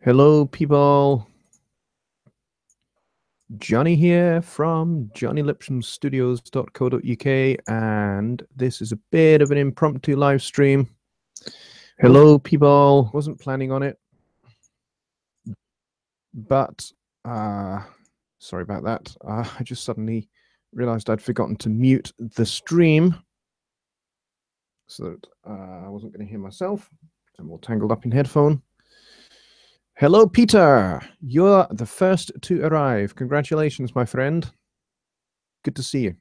Hello, people. Johnny here from JonnyLipshamStudios.co.uk, and this is a bit of an impromptu live stream. Hello, people. Wasn't planning on it, but sorry about that. I just suddenly realized I'd forgotten to mute the stream, so that I wasn't going to hear myself. I'm all tangled up in headphone. Hello, Peter. You're the first to arrive. Congratulations, my friend. Good to see you.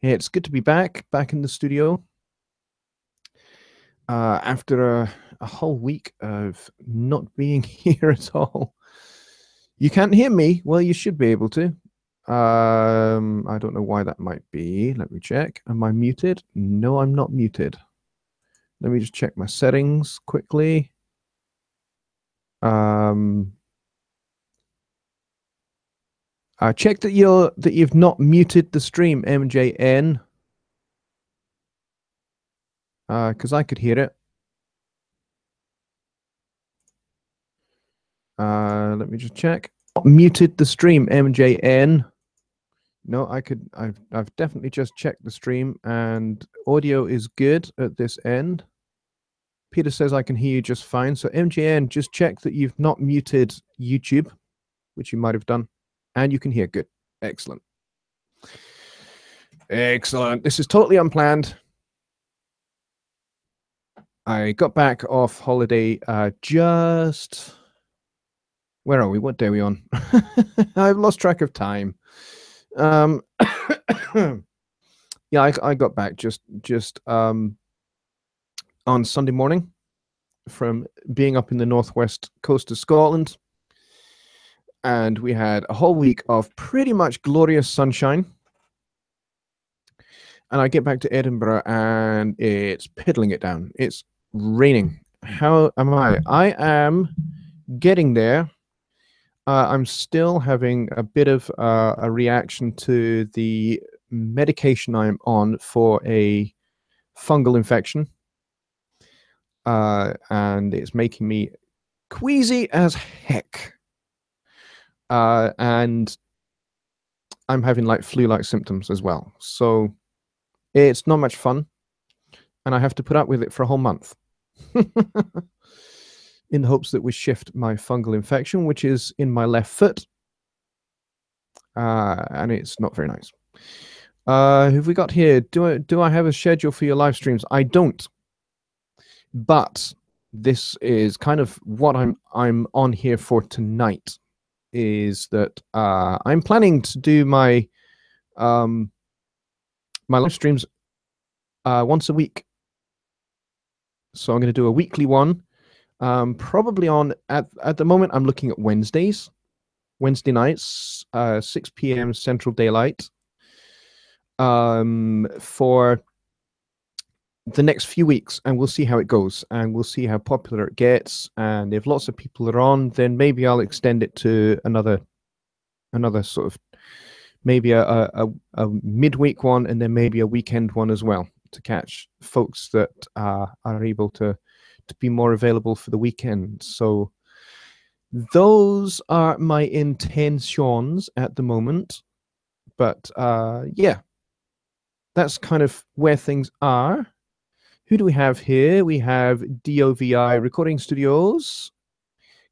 Hey, it's good to be back in the studio. After a whole week of not being here at all. You can't hear me? Well, you should be able to. I don't know why that might be. Let me check. Am I muted? No, I'm not muted. Let me just check my settings quickly. Check that you've not muted the stream, MJN. Because I could hear it. Let me just check. Muted the stream, MJN. No, I've definitely just checked the stream, and audio is good at this end. Peter says I can hear you just fine. So MJN, just check that you've not muted YouTube, which you might have done, and you can hear good. Excellent. Excellent. This is totally unplanned. I got back off holiday just... Where are we? What day are we on? I've lost track of time. Yeah, I got back just on Sunday morning from being up in the northwest coast of Scotland, and we had a whole week of pretty much glorious sunshine. And I get back to Edinburgh and it's piddling it down. It's raining. How am I? I am getting there. I'm still having a bit of a reaction to the medication I'm on for a fungal infection. And it's making me queasy as heck. And I'm having like flu-like symptoms as well. So it's not much fun. And I have to put up with it for a whole month. In the hopes that we shift my fungal infection, which is in my left foot. And it's not very nice. Who've we got here? Do I have a schedule for your live streams? I don't. But this is kind of what I'm on here for tonight, is that I'm planning to do my my live streams once a week. So I'm going to do a weekly one. Probably on at the moment I'm looking at Wednesday nights, 6 p.m. Central Daylight, for the next few weeks, and we'll see how it goes, and we'll see how popular it gets, and if lots of people are on, then maybe I'll extend it to another sort of, maybe a midweek one, and then maybe a weekend one as well, to catch folks that are able to be more available for the weekend. So those are my intentions at the moment. But yeah, that's kind of where things are. Who do we have here? We have DOVI Recording Studios.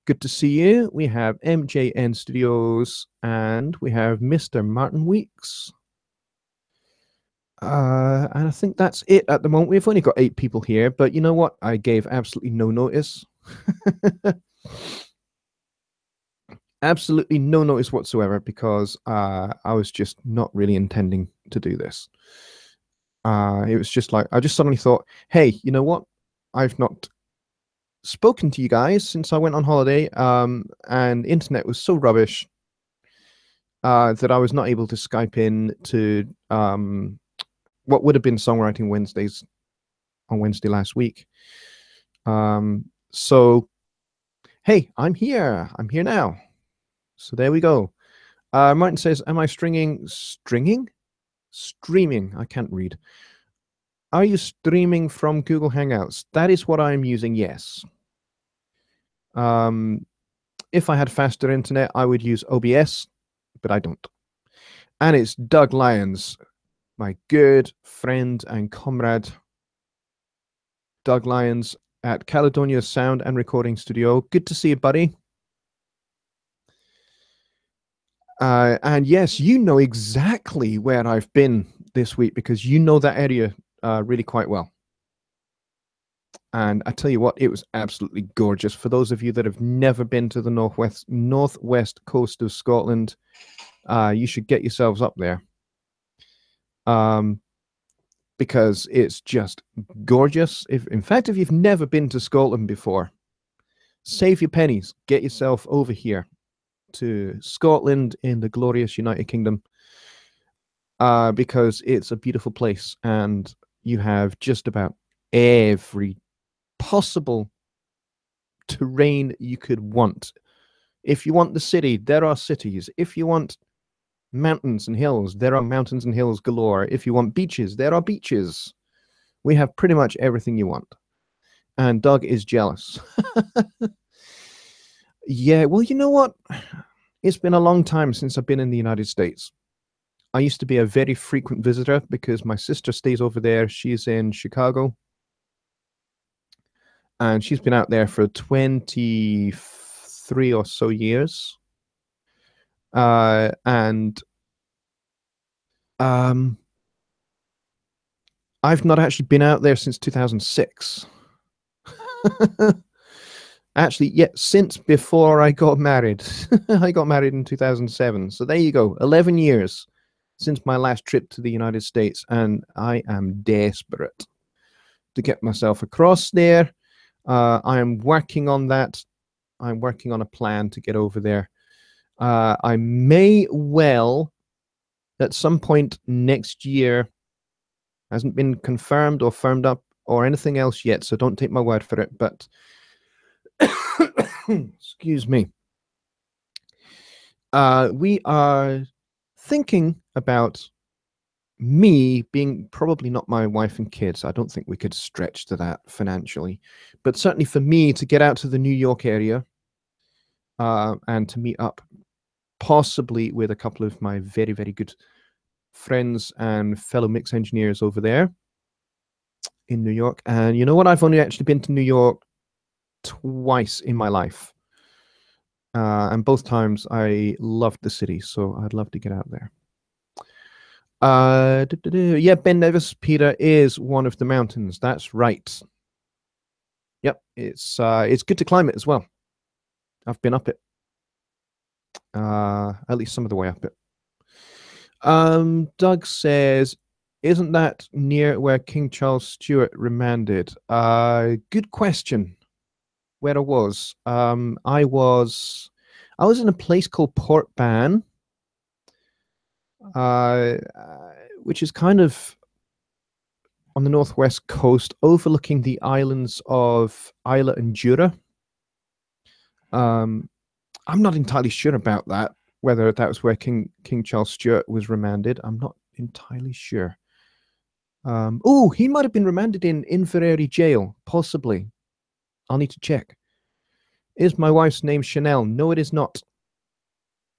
Good to see you. We have MJN Studios, and we have Mr. Martin Weeks. And I think that's it at the moment. We've only got 8 people here, but you know what? I gave absolutely no notice. Absolutely no notice whatsoever, because I was just not really intending to do this. It was just like, I just suddenly thought, hey, you know what? I've not spoken to you guys since I went on holiday, and internet was so rubbish that I was not able to Skype in to what would have been Songwriting Wednesdays on Wednesday last week. So, hey, I'm here now. So there we go. Martin says, am I streaming? I can't read. Are you streaming from Google Hangouts? That is what I'm using, yes. If I had faster internet, I would use OBS, but I don't. And it's Doug Lyons, my good friend and comrade. Doug Lyons at Caledonia Sound and Recording Studio. Good to see you, buddy. And yes, you know exactly where I've been this week because you know that area really quite well. And I tell you what, it was absolutely gorgeous. For those of you that have never been to the northwest coast of Scotland, you should get yourselves up there. Because it's just gorgeous. In fact, if you've never been to Scotland before, save your pennies, get yourself over here to Scotland in the glorious United Kingdom, because it's a beautiful place and you have just about every possible terrain you could want. If you want the city, there are cities. If you want mountains and hills, there are mountains and hills galore. If you want beaches, there are beaches. We have pretty much everything you want. And Doug is jealous. Yeah, well, you know what? It's been a long time since I've been in the United States. I used to be a very frequent visitor because my sister stays over there. She's in Chicago. And she's been out there for 23 or so years. And I've not actually been out there since 2006. Actually, yeah, since before I got married. I got married in 2007. So there you go, 11 years since my last trip to the United States. And I am desperate to get myself across there. I am working on that. I'm working on a plan to get over there. I may well, at some point next year, hasn't been confirmed or firmed up or anything else yet, so don't take my word for it, but excuse me. We are thinking about me being probably not my wife and kids. I don't think we could stretch to that financially, but certainly for me to get out to the New York area and to meet up possibly with a couple of my very, very good friends and fellow mix engineers over there in New York. And you know what? I've only actually been to New York twice in my life. And both times I loved the city, so I'd love to get out there. Yeah, Ben Nevis, Peter, is one of the mountains. That's right. Yep, it's good to climb it as well. I've been up it. At least some of the way up it. Doug says, isn't that near where King Charles Stuart remanded? Good question. Where I was. I was in a place called Port Ban, which is kind of on the northwest coast, overlooking the islands of Isla and Jura. I'm not entirely sure about that, whether that was where King Charles Stuart was remanded. I'm not entirely sure. Oh, he might have been remanded in Inverary Jail, possibly. I'll need to check. Is my wife's name Chanel? No, it is not.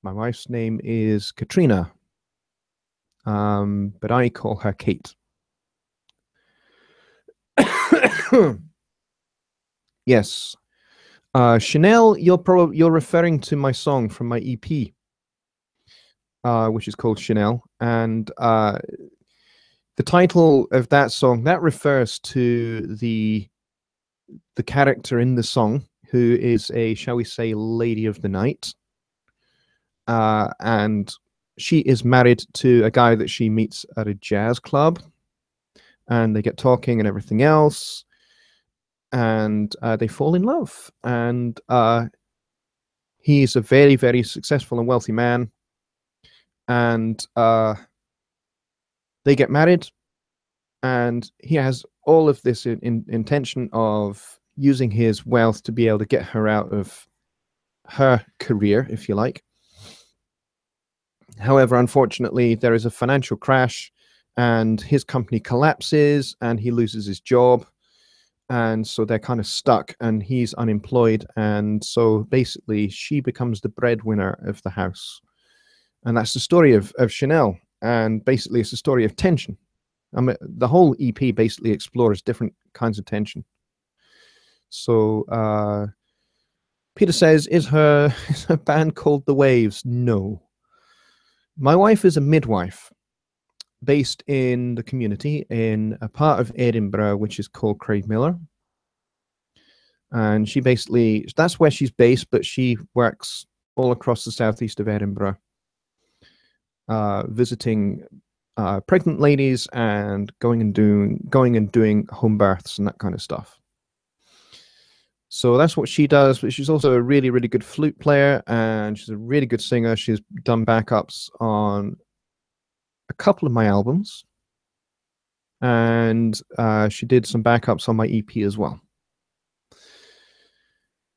My wife's name is Katrina. But I call her Kate. Yes. Chanel, you're referring to my song from my EP, which is called Chanel. And the title of that song, that refers to the character in the song, who is a, shall we say, lady of the night. And she is married to a guy that she meets at a jazz club. And they get talking and everything else. And they fall in love. And he's a very, very successful and wealthy man. And they get married. And he has all of this intention of using his wealth to be able to get her out of her career, if you like. However, unfortunately, there is a financial crash and his company collapses and he loses his job. and so they're kind of stuck, and he's unemployed, and so basically she becomes the breadwinner of the house, and that's the story of Chanel, and basically it's a story of tension. I mean, the whole EP basically explores different kinds of tension. So Peter says, is her band called The Waves? No. My wife is a midwife based in the community in a part of Edinburgh which is called Craigmillar. And she basically, that's where she's based, but she works all across the southeast of Edinburgh, visiting pregnant ladies and going and doing home births and that kind of stuff. So that's what she does. But she's also a really, really good flute player, and she's a really good singer. She's done backups on a couple of my albums, and she did some backups on my EP as well.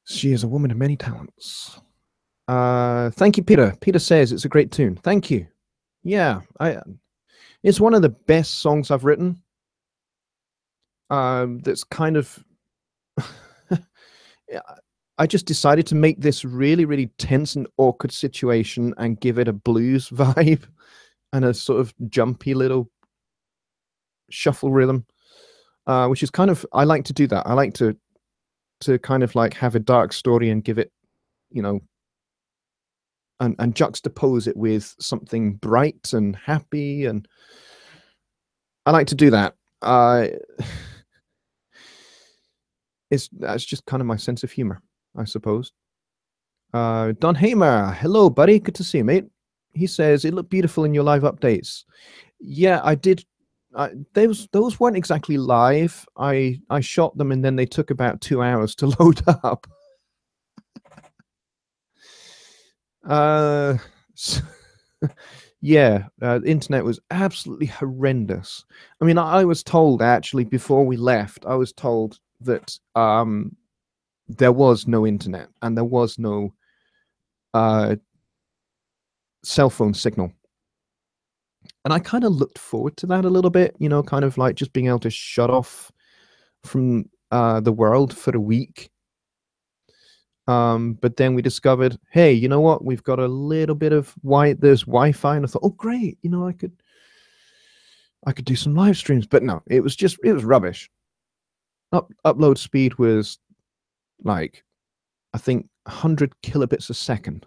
She is a woman of many talents. Thank you, Peter. Peter says it's a great tune. Thank you. Yeah, it's one of the best songs I've written. That's kind of I just decided to make this really, really tense and awkward situation and give it a blues vibe and a sort of jumpy little shuffle rhythm, which is kind of, I like to do that. I like to kind of like have a dark story and give it, you know, and juxtapose it with something bright and happy, and I like to do that. That's just kind of my sense of humor, I suppose. Don Hamer, hello, buddy. Good to see you, mate. He says, it looked beautiful in your live updates. Yeah, I did. Those weren't exactly live. I shot them, and then they took about 2 hours to load up. Yeah, the internet was absolutely horrendous. I mean, I was told, actually, before we left, I was told that there was no internet and there was no cell phone signal. And I kind of looked forward to that a little bit, you know, kind of like just being able to shut off from the world for a week. But then we discovered, hey, you know what? We've got a little bit of there's Wi-Fi, and I thought, oh, great, you know, I could do some live streams. But no, it was rubbish. Upload speed was like, I think 100 kilobits a second.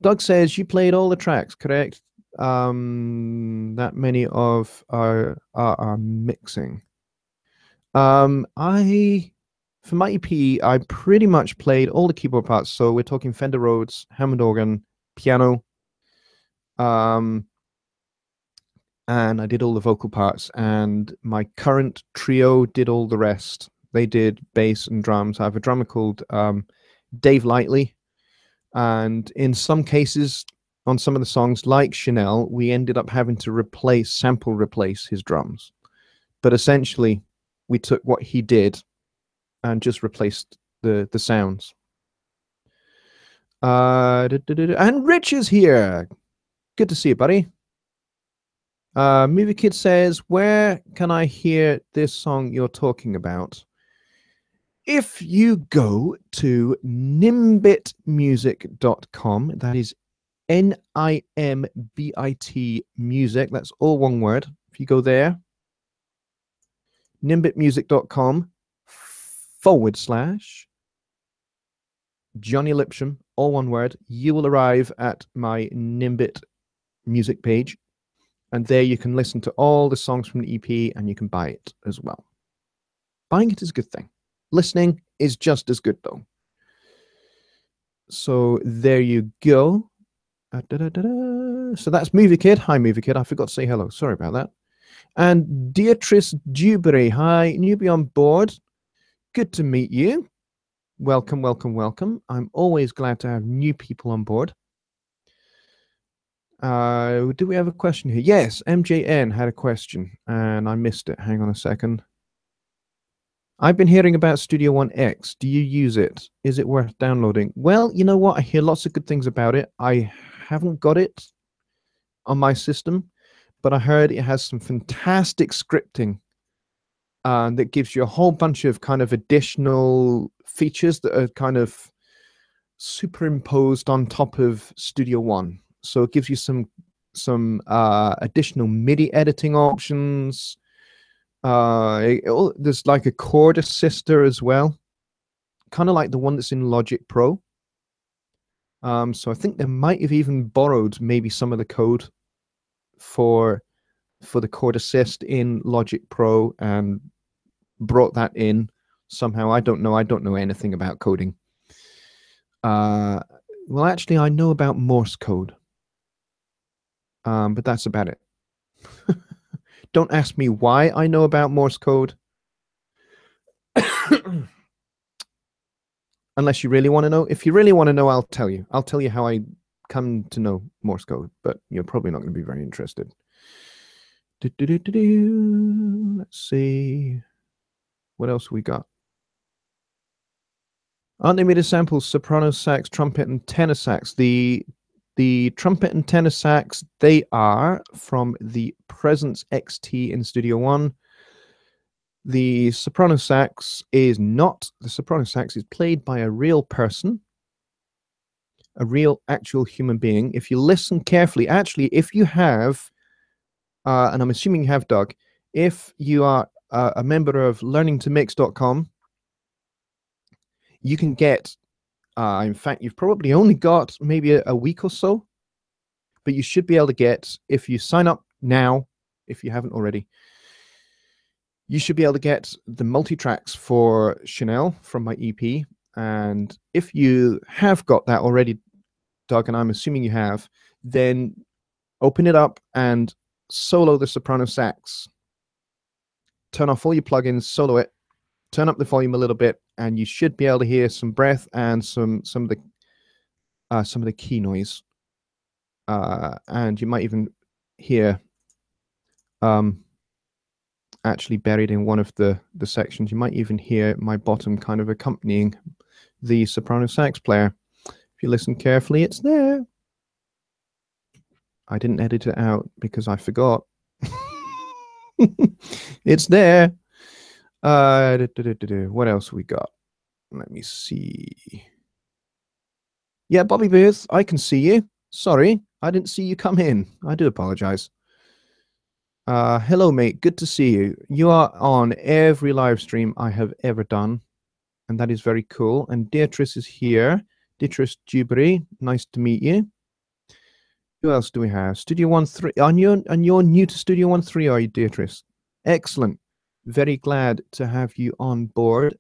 Doug says you played all the tracks, correct? That many of our mixing. For my EP, I pretty much played all the keyboard parts. So we're talking Fender Rhodes, Hammond organ, piano, and I did all the vocal parts. And my current trio did all the rest. They did bass and drums. I have a drummer called Dave Lightly. And in some cases, on some of the songs, like Chanel, we ended up having to sample replace his drums. But essentially, we took what he did and just replaced the sounds. And Rich is here. Good to see you, buddy. Movie Kid says, where can I hear this song you're talking about? If you go to nimbitmusic.com, that is NIMBIT music, that's all one word. If you go there, nimbitmusic.com / Jonny Lipsham, all one word, you will arrive at my Nimbit music page, and there you can listen to all the songs from the EP, and you can buy it as well. Buying it is a good thing. Listening is just as good, though. So there you go. So that's Movie Kid. Hi, Movie Kid. I forgot to say hello. Sorry about that. And Beatrice Dewberry. Hi, newbie on board. Good to meet you. Welcome, welcome, welcome. I'm always glad to have new people on board. Do we have a question here? Yes, MJN had a question, and I missed it. Hang on a second. I've been hearing about Studio One X. Do you use it? Is it worth downloading? Well, you know what? I hear lots of good things about it. I haven't got it on my system, but I heard it has some fantastic scripting that gives you a whole bunch of kind of additional features that are kind of superimposed on top of Studio One. So it gives you some additional MIDI editing options. There's like a chord assister as well, kind of like the one that's in Logic Pro. So I think they might have even borrowed maybe some of the code for the chord assist in Logic Pro and brought that in somehow. I don't know. I don't know anything about coding. Well, actually, I know about Morse code, but that's about it. Don't ask me why I know about Morse code. Unless you really want to know. If you really want to know, I'll tell you. I'll tell you how I come to know Morse code, but you're probably not going to be very interested. Let's see. What else we got? Unlimited samples, soprano sax, trumpet, and tenor sax. The trumpet and tenor sax, they are from the Presence XT in Studio One. The soprano sax is not. The soprano sax is played by a real person, a real actual human being. If you listen carefully, actually, if you have, and I'm assuming you have, Doug, if you are a member of learningtomix.com, you can get, in fact, you've probably only got maybe a week or so, but you should be able to get, if you sign up now, if you haven't already, you should be able to get the multi-tracks for Chanel from my EP. And if you have got that already, Doug, and I'm assuming you have, then open it up and solo the soprano sax. Turn off all your plugins, solo it, turn up the volume a little bit, and you should be able to hear some breath and some of the key noise. And you might even hear actually buried in one of the sections, you might even hear my bottom kind of accompanying the soprano sax player. If you listen carefully, it's there. I didn't edit it out because I forgot. It's there. What else we got? Let me see. Yeah, Bobby Booth, I can see you. Sorry, I didn't see you come in. I do apologize. Hello, mate. Good to see you. You are on every live stream I have ever done, and that is very cool. And Beatrice is here. Beatrice Dewberry, nice to meet you. Who else do we have? Studio One 3. And you're new to Studio One 3, are you, Beatrice? Excellent. Very glad to have you on board.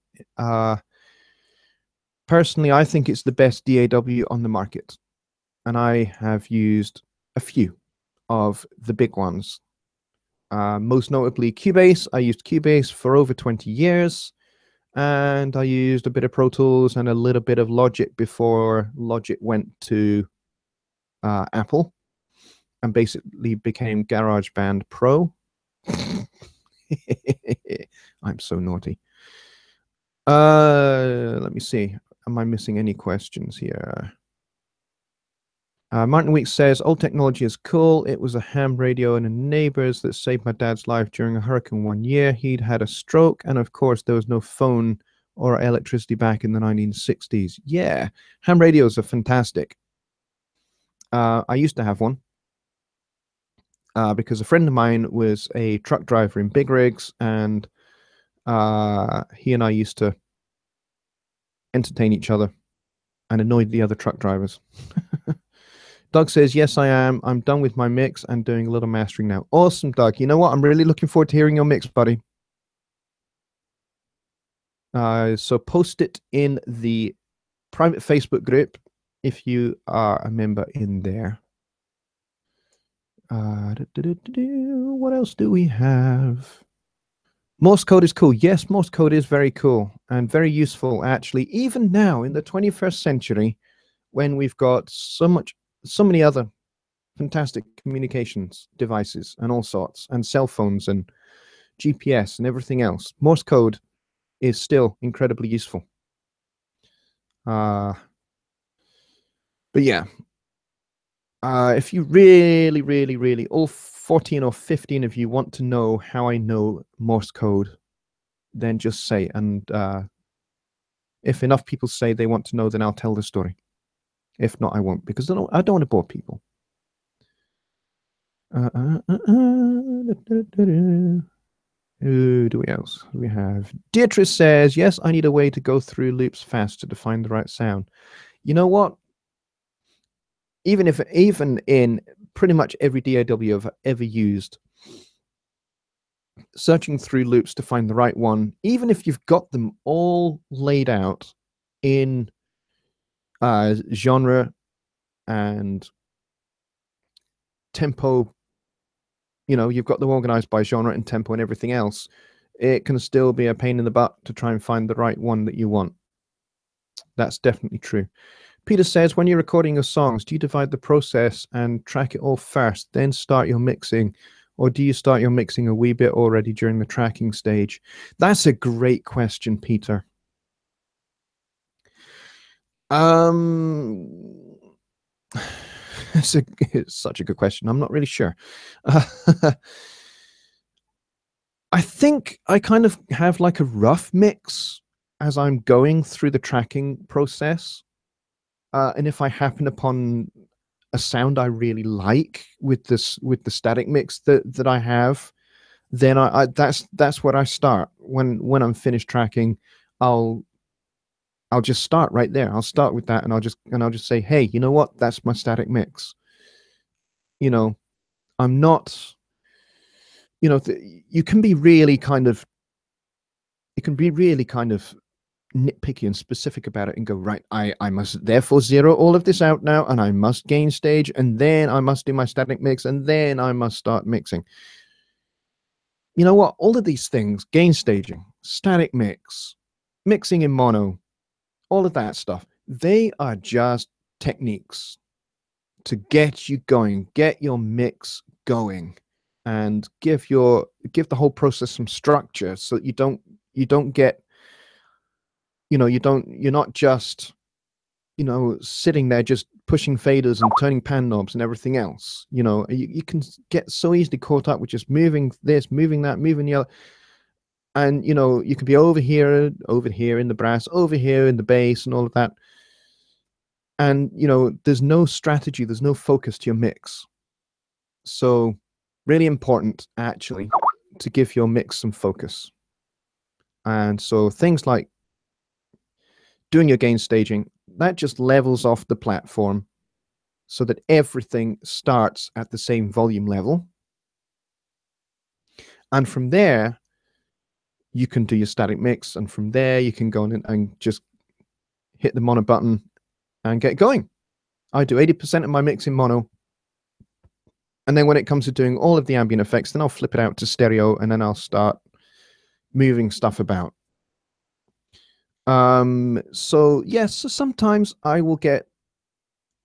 Personally, I think it's the best DAW on the market, and I have used a few of the big ones. Most notably Cubase. I used Cubase for over 20 years, and I used a bit of Pro Tools and a little bit of Logic before Logic went to Apple and basically became GarageBand Pro. I'm so naughty. Let me see. Am I missing any questions here? Martin Weeks says, old technology is cool. It was a ham radio and a neighbor's that saved my dad's life during a hurricane one year. He'd had a stroke, and of course, there was no phone or electricity back in the 1960s. Yeah, ham radios are fantastic. I used to have one because a friend of mine was a truck driver in big rigs, and he and I used to entertain each other and annoyed the other truck drivers. Doug says, yes, I am. I'm done with my mix and doing a little mastering now. Awesome, Doug. You know what? I'm really looking forward to hearing your mix, buddy. So post it in the private Facebook group if you are a member in there. What else do we have? Morse code is cool. Yes, Morse code is very cool and very useful, actually, even now in the 21st century when we've got so many other fantastic communications devices and all sorts, and cell phones and GPS and everything else. Morse code is still incredibly useful. But yeah, if you really, all 14 or 15 of you want to know how I know Morse code, then just say. And if enough people say they want to know, then I'll tell the story. If not, I won't, because I don't want to bore people. Who do we else? We have Deirdre says, yes, I need a way to go through loops faster to find the right sound. You know what? Even in pretty much every DAW I've ever used, searching through loops to find the right one, even if you've got them all laid out in genre and tempo, you've got them organized by genre and tempo and everything else, it can still be a pain in the butt to try and find the right one that you want. That's definitely true. Peter says, when you're recording your songs, do you divide the process and track it all first, then start your mixing? Or do you start your mixing a wee bit already during the tracking stage? That's a great question, Peter. It's such a good question. I'm not really sure. I think I kind of have like a rough mix as I'm going through the tracking process. And if I happen upon a sound I really like with the static mix that I have, then that's where I start. When I'm finished tracking, I'll just start right there. I'll start with that, and I'll just say, hey, you know what? That's my static mix. I'm not. You can be really kind of. You can be really kind of nitpicky and specific about it and go, right, I must therefore zero all of this out now, and I must gain stage, and then I must do my static mix, and then I must start mixing. You know what? All of these things, gain staging, static mix, mixing in mono, all of that stuff, they are just techniques to get you going, get your mix going, and give the whole process some structure so that you don't get, you're not just, sitting there just pushing faders and turning pan knobs and everything else. You can get so easily caught up with just moving this, moving that, moving the other. And, you can be over here in the brass, over here in the bass and all of that. And, there's no strategy, there's no focus to your mix. So really important, actually, to give your mix some focus. And so things like doing your gain staging, that just levels off the platform so that everything starts at the same volume level. And from there, you can do your static mix. And from there, you can go in and just hit the mono button and get going. I do 80% of my mix in mono. And then when it comes to doing all of the ambient effects, then I'll flip it out to stereo, and then I'll start moving stuff about. So yes, so sometimes I will get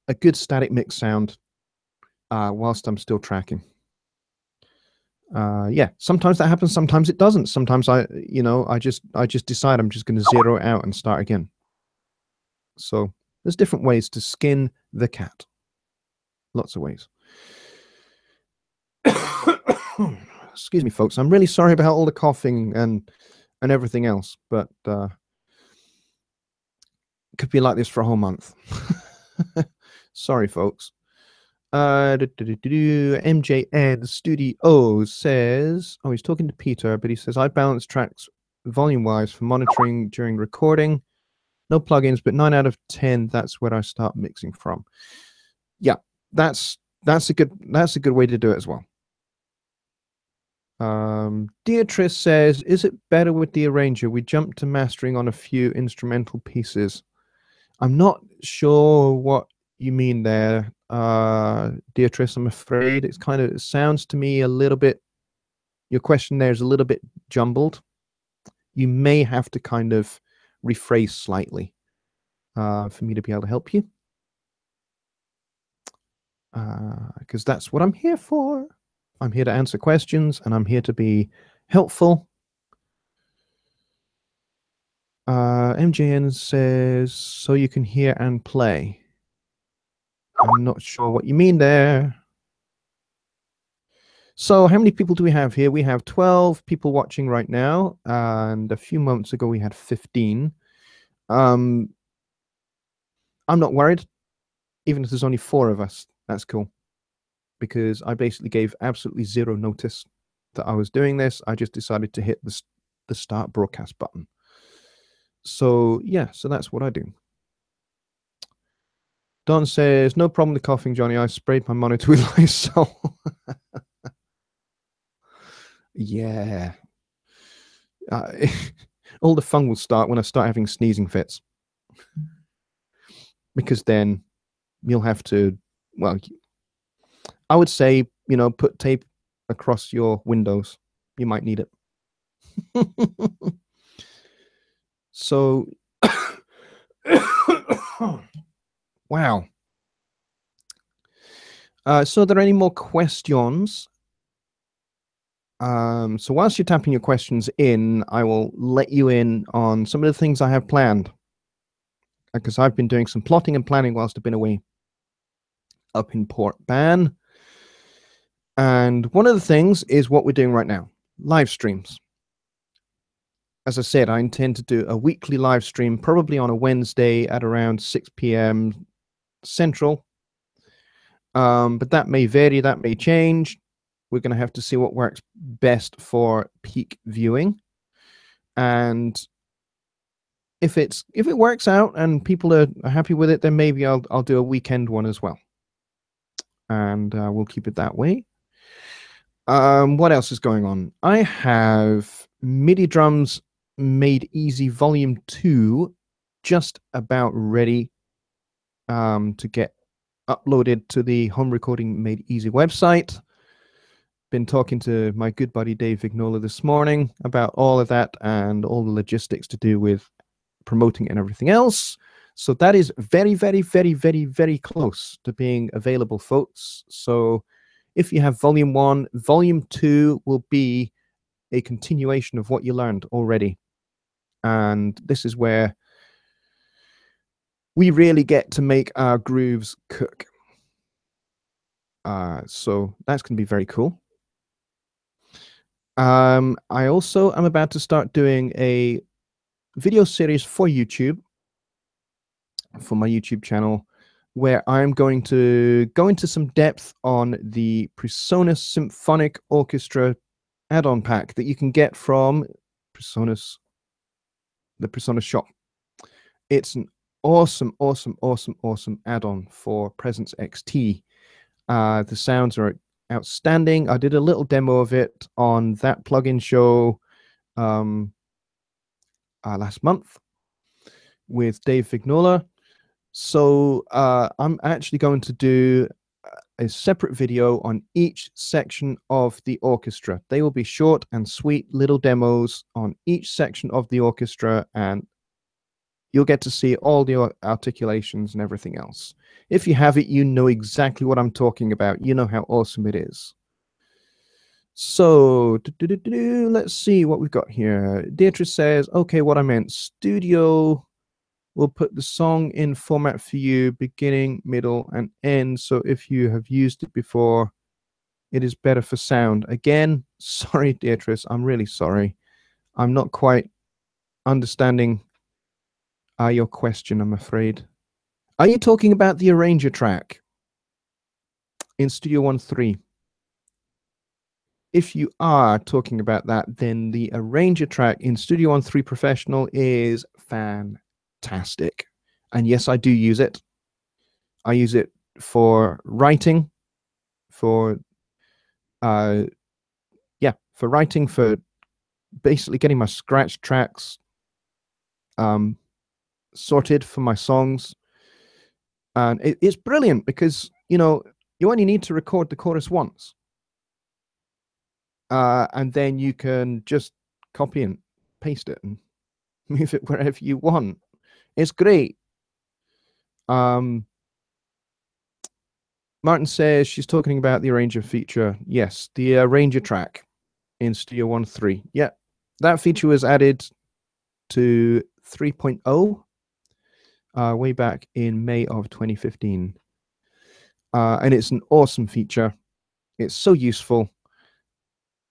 a good static mix sound whilst I'm still tracking. Yeah, sometimes that happens, sometimes it doesn't. Sometimes I just decide I'm just going to zero it out and start again. So there's different ways to skin the cat. Lots of ways. Excuse me, folks. I'm really sorry about all the coughing and everything else, but it could be like this for a whole month. Sorry, folks. MJN Studio says, oh, he's talking to Peter, but he says, I balance tracks volume-wise for monitoring during recording. No plugins, but 9 out of 10, that's where I start mixing from. Yeah, that's a good way to do it as well. Beatrice says, is it better with the arranger? We jump to mastering on a few instrumental pieces. I'm not sure what you mean there, Beatrice. I'm afraid it sounds to me a little bit, your question there is a little bit jumbled. You may have to kind of rephrase slightly for me to be able to help you, because that's what I'm here for. I'm here to answer questions, and I'm here to be helpful. MJN says, so you can hear and play. I'm not sure what you mean there. So how many people do we have here? We have 12 people watching right now, and a few moments ago we had 15. I'm not worried, even if there's only 4 of us. That's cool, because I basically gave absolutely zero notice that I was doing this. I just decided to hit the start broadcast button. So yeah, so that's what I do. Don says, no problem with coughing, Johnny. I sprayed my monitor with Lysol. Yeah. All the fun will start when I start having sneezing fits. Because then you'll have to, well, I would say, put tape across your windows. You might need it. So, wow. So, are there any more questions? So, whilst you're tapping your questions in, I will let you in on some of the things I have planned, because I've been doing some plotting and planning whilst I've been away up in Port Ban. And one of the things is what we're doing right now, live streams. As I said, I intend to do a weekly live stream, probably on a Wednesday at around 6 p.m. Central. But that may vary, that may change. We're going to have to see what works best for peak viewing. And if it works out and people are happy with it, then maybe I'll do a weekend one as well. And we'll keep it that way. What else is going on? I have MIDI Drums Made Easy Volume 2 just about ready to get uploaded to the Home Recording Made Easy website. Been talking to my good buddy Dave Vignola this morning about all of that and all the logistics to do with promoting it and everything else. So that is very, very, very, very, very close to being available, folks. So if you have Volume 1, Volume 2 will be a continuation of what you learned already. And this is where we really get to make our grooves cook. So that's going to be very cool. I also am about to start doing a video series for YouTube, for my YouTube channel, where I'm going to go into some depth on the PreSonus Symphonic Orchestra add-on pack that you can get from PreSonus, the PreSonus shop. It's an awesome, awesome, awesome, awesome add-on for Presence XT. The sounds are outstanding. I did a little demo of it on that plugin show last month with Dave Vignola. So I'm actually going to do a separate video on each section of the orchestra. They will be short and sweet little demos on each section of the orchestra, and you'll get to see all the articulations and everything else. If you have it, you know exactly what I'm talking about. You know how awesome it is. So, let's see what we've got here. Deirdre says, okay, what I meant, studio will put the song in format for you, beginning, middle, and end. So if you have used it before, it is better for sound. Again, sorry, Deirdre, I'm really sorry. I'm not quite understanding your question, I'm afraid. Are you talking about the arranger track in Studio One 3? If you are talking about that, then the arranger track in Studio One 3 Professional is fantastic. And yes, I do use it. I use it for writing, for writing, for basically getting my scratch tracks sorted for my songs. And it's brilliant because, you only need to record the chorus once. And then you can just copy and paste it and move it wherever you want. It's great. Martin says she's talking about the arranger feature. Yes, the arranger track in Studio One 3. Yeah, that feature was added to 3.0 way back in May of 2015. And it's an awesome feature. It's so useful.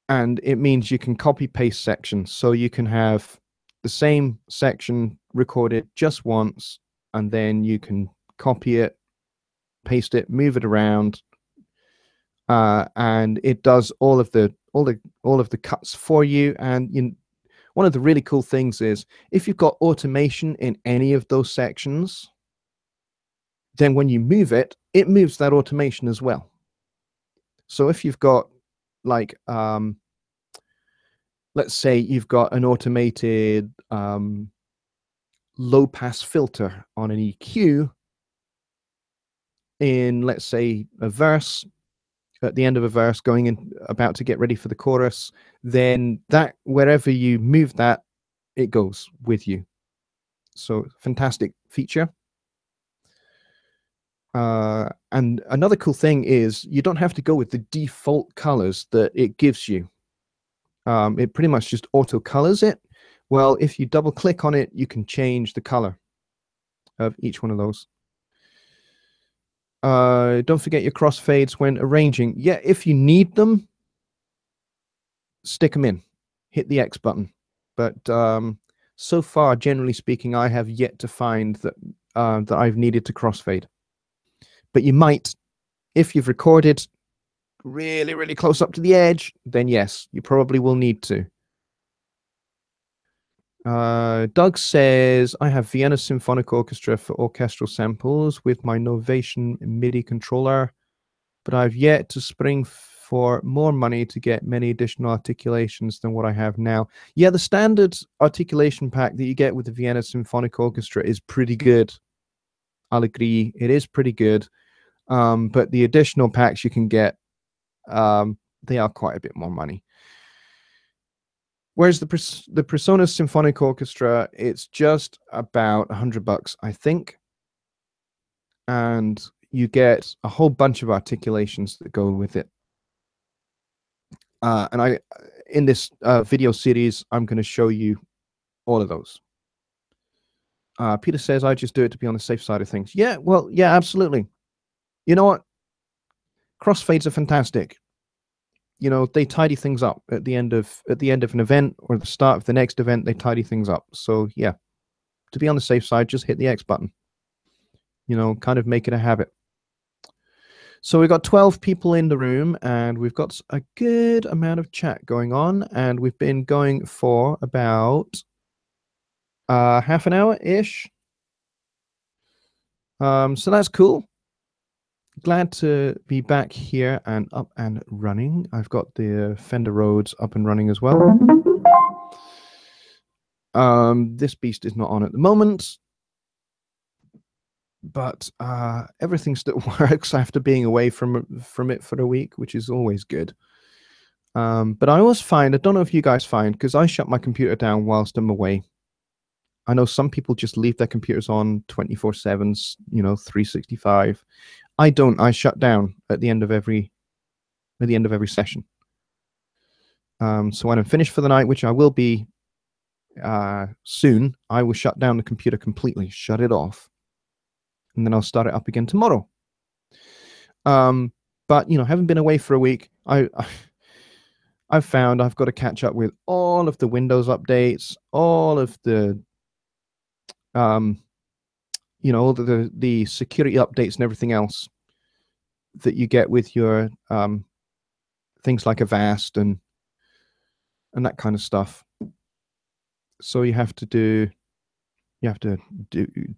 And it means you can copy paste sections. So you can have the same section recorded just once, and then you can copy it, paste it, move it around, and it does all of the cuts for you. And one of the really cool things is if you've got automation in any of those sections, then when you move it, it moves that automation as well. So if you've got like let's say you've got an automated low pass filter on an EQ in, let's say, a verse, at the end of a verse, going in, about to get ready for the chorus, then that, wherever you move that, it goes with you. So fantastic feature. And another cool thing is you don't have to go with the default colors that it gives you. It pretty much just auto colors it. Well, if you double click on it, you can change the color of each one of those. Don't forget your crossfades when arranging. Yeah, if you need them, stick them in. Hit the X button. But so far, generally speaking, I have yet to find that that I've needed to crossfade. But you might, if you've recorded really, really close up to the edge, then yes, you probably will need to. Doug says, I have Vienna Symphonic Orchestra for orchestral samples with my Novation MIDI controller, but I've yet to spring for more money to get many additional articulations than what I have now. Yeah, the standard articulation pack that you get with the Vienna Symphonic Orchestra is pretty good. I'll agree, it is pretty good. But the additional packs you can get, they are quite a bit more money. Whereas the Presonus Symphonic Orchestra, it's just about $100, I think. And you get a whole bunch of articulations that go with it. And in this video series, I'm going to show you all of those. Peter says, I just do it to be on the safe side of things. Yeah, well, yeah, absolutely. You know what? Crossfades are fantastic. You know, they tidy things up at the end of an event or the start of the next event. They tidy things up. So yeah, to be on the safe side, just hit the X button. You know, kind of make it a habit. So we've got 12 people in the room, and we've got a good amount of chat going on, and we've been going for about half an hour ish. So that's cool. Glad to be back here and up and running. I've got the Fender Rhodes up and running as well. This beast is not on at the moment, but everything still works after being away from it for a week, which is always good. But I always find, I don't know if you guys find, because I shut my computer down whilst I'm away. I know some people just leave their computers on 24/7, you know, 365. I don't. I shut down at the end of every session. So when I'm finished for the night, which I will be soon, I will shut down the computer completely, shut it off, and then I'll start it up again tomorrow. But you know, having been away for a week, I've found I've got to catch up with all of the Windows updates, all of the you know, the security updates and everything else that you get with your things like Avast and that kind of stuff. So you have to do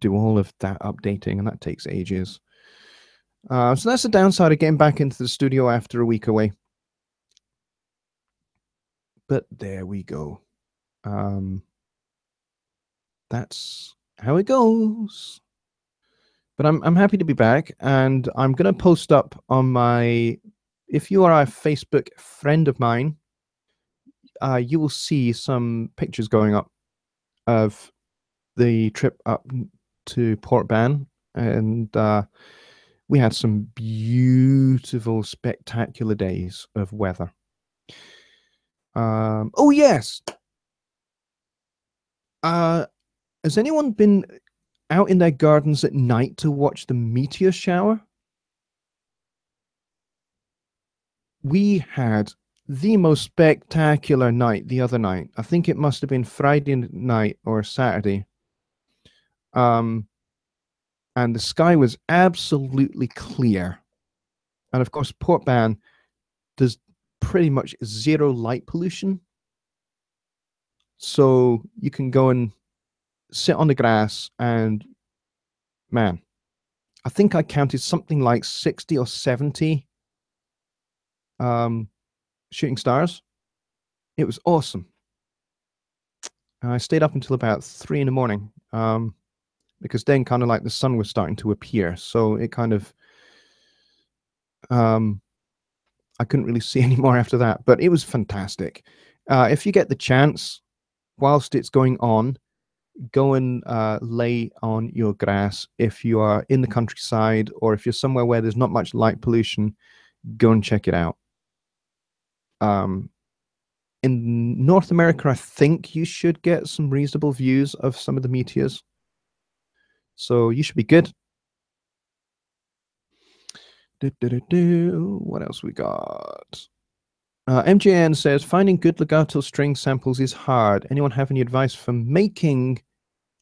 all of that updating, and that takes ages. So that's the downside of getting back into the studio after a week away. But there we go. That's how it goes. But I'm happy to be back, and I'm going to post up on my, if you are a Facebook friend of mine, you will see some pictures going up of the trip up to Port Ban, and we had some beautiful, spectacular days of weather. Oh yes. Has anyone been out in their gardens at night to watch the meteor shower? We had the most spectacular night the other night. I think it must have been Friday night or Saturday. And the sky was absolutely clear. And of course, Port Ban does pretty much zero light pollution. So you can go and sit on the grass and, man, I think I counted something like 60 or 70 shooting stars. It was awesome. And I stayed up until about 3 in the morning, because then kind of like the sun was starting to appear. So it kind of, I couldn't really see anymore after that, but it was fantastic. If you get the chance, whilst it's going on, go and lay on your grass. If you are in the countryside or if you're somewhere where there's not much light pollution, go and check it out. In North America, I think you should get some reasonable views of some of the meteors. So you should be good. What else we got? MJN says, finding good legato string samples is hard. Anyone have any advice for making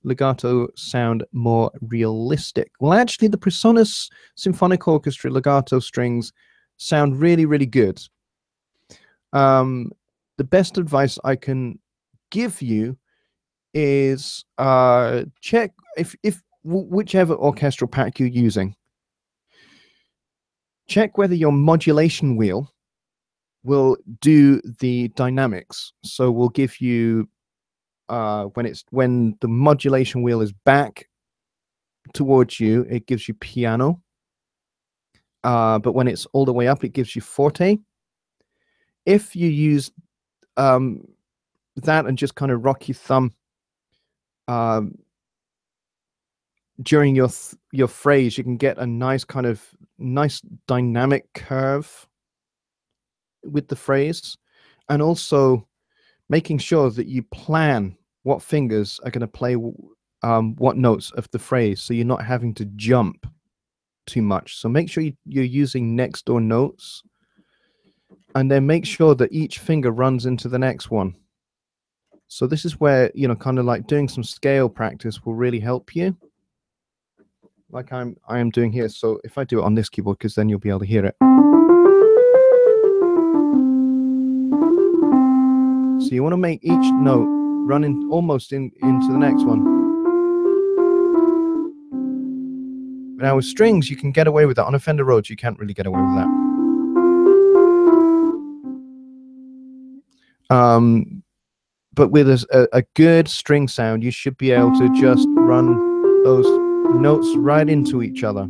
legato sound more realistic? Well, actually, the Presonus Symphonic Orchestra legato strings sound really, really good. The best advice I can give you is check if whichever orchestral pack you're using, check whether your modulation wheel will do the dynamics. So we'll give you when the modulation wheel is back towards you, it gives you piano. But when it's all the way up, it gives you forte. If you use that and just kind of rock your thumb during your phrase, you can get a nice dynamic curve with the phrase, and also making sure that you plan what fingers are going to play what notes of the phrase, so you're not having to jump too much. So make sure you're using next door notes, and then make sure that each finger runs into the next one. So this is where, kind of like doing some scale practice will really help you, like I am doing here. So if I do it on this keyboard, because then you'll be able to hear it. So you want to make each note run almost into the next one. Now with strings, you can get away with that. On a Fender Rhodes, you can't really get away with that. But with a good string sound, you should be able to just run those notes right into each other.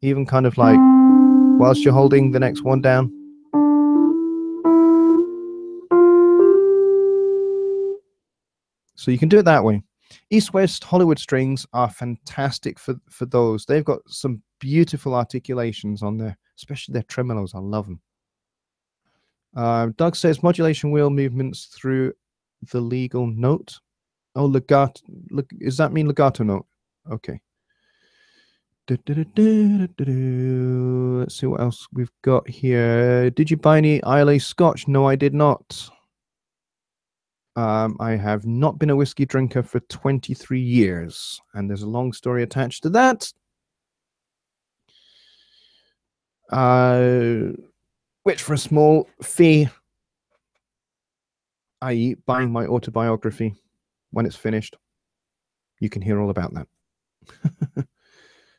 Even kind of like whilst you're holding the next one down. So you can do it that way. East-West Hollywood strings are fantastic for those. They've got some beautiful articulations on there, especially their tremolos. I love them. Doug says modulation wheel movements through the legal note. Oh, legato. Does that mean legato note? Okay. Let's see what else we've got here. Did you buy any Islay Scotch? No, I did not. I have not been a whiskey drinker for 23 years, and there's a long story attached to that. Which, for a small fee, i.e. buying my autobiography when it's finished, you can hear all about that.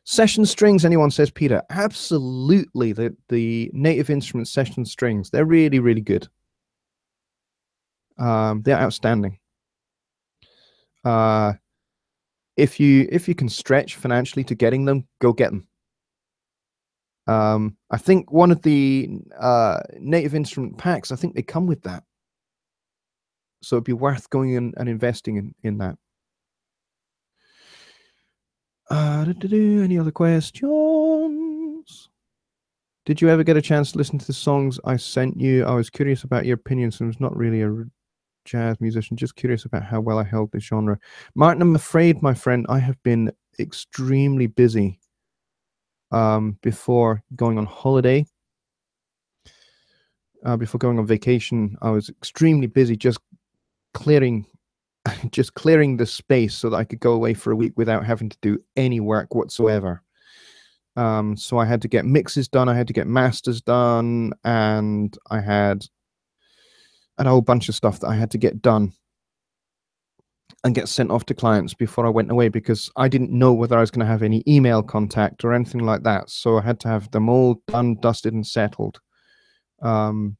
Session strings, anyone says, Peter? Absolutely. The Native Instruments session strings, they're really, really good. They're outstanding. If you can stretch financially to getting them, go get them. I think one of the Native Instrument packs, I think they come with that. So it'd be worth going in and investing in that. Any other questions? Did you ever get a chance to listen to the songs I sent you? I was curious about your opinions, and was not really a jazz musician, just curious about how well I held the genre. Martin, I'm afraid, my friend, I have been extremely busy before going on holiday. before going on vacation, I was extremely busy just clearing just clearing the space so that I could go away for a week without having to do any work whatsoever. So I had to get mixes done, I had to get masters done, and I had a whole bunch of stuff that I had to get done and get sent off to clients before I went away, because I didn't know whether I was going to have any email contact or anything like that. So I had to have them all done, dusted, and settled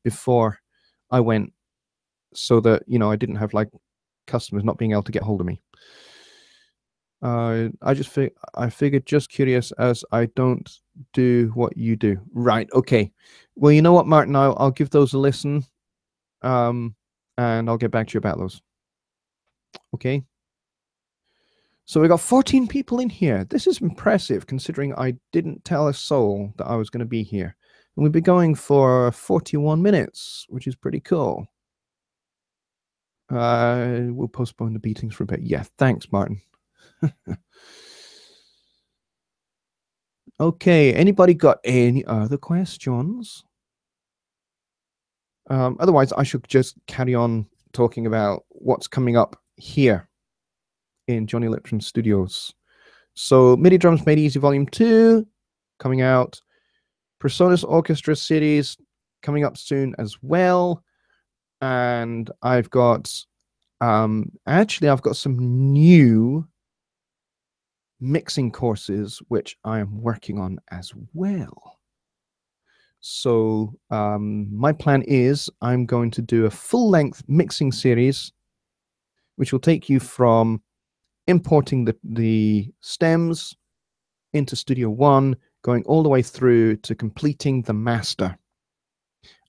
before I went, so that, you know, I didn't have like customers not being able to get hold of me. I figured, just curious, as I don't do what you do. Right. Okay. Well, you know what, Martin, I'll give those a listen, and I'll get back to you about those. Okay. So we got 14 people in here. This is impressive, considering I didn't tell a soul that I was going to be here. And we've been going for 41 minutes, which is pretty cool. We'll postpone the beatings for a bit. Yeah, thanks, Martin. Okay, anybody got any other questions? Otherwise, I should just carry on talking about what's coming up here in Jonny Lipsham Studios. So, MIDI Drums Made Easy Volume 2 coming out. Personas Orchestra Series coming up soon as well. And I've got, actually, I've got some new mixing courses which I am working on as well. So my plan is I'm going to do a full-length mixing series, which will take you from importing the stems into Studio One, going all the way through to completing the master.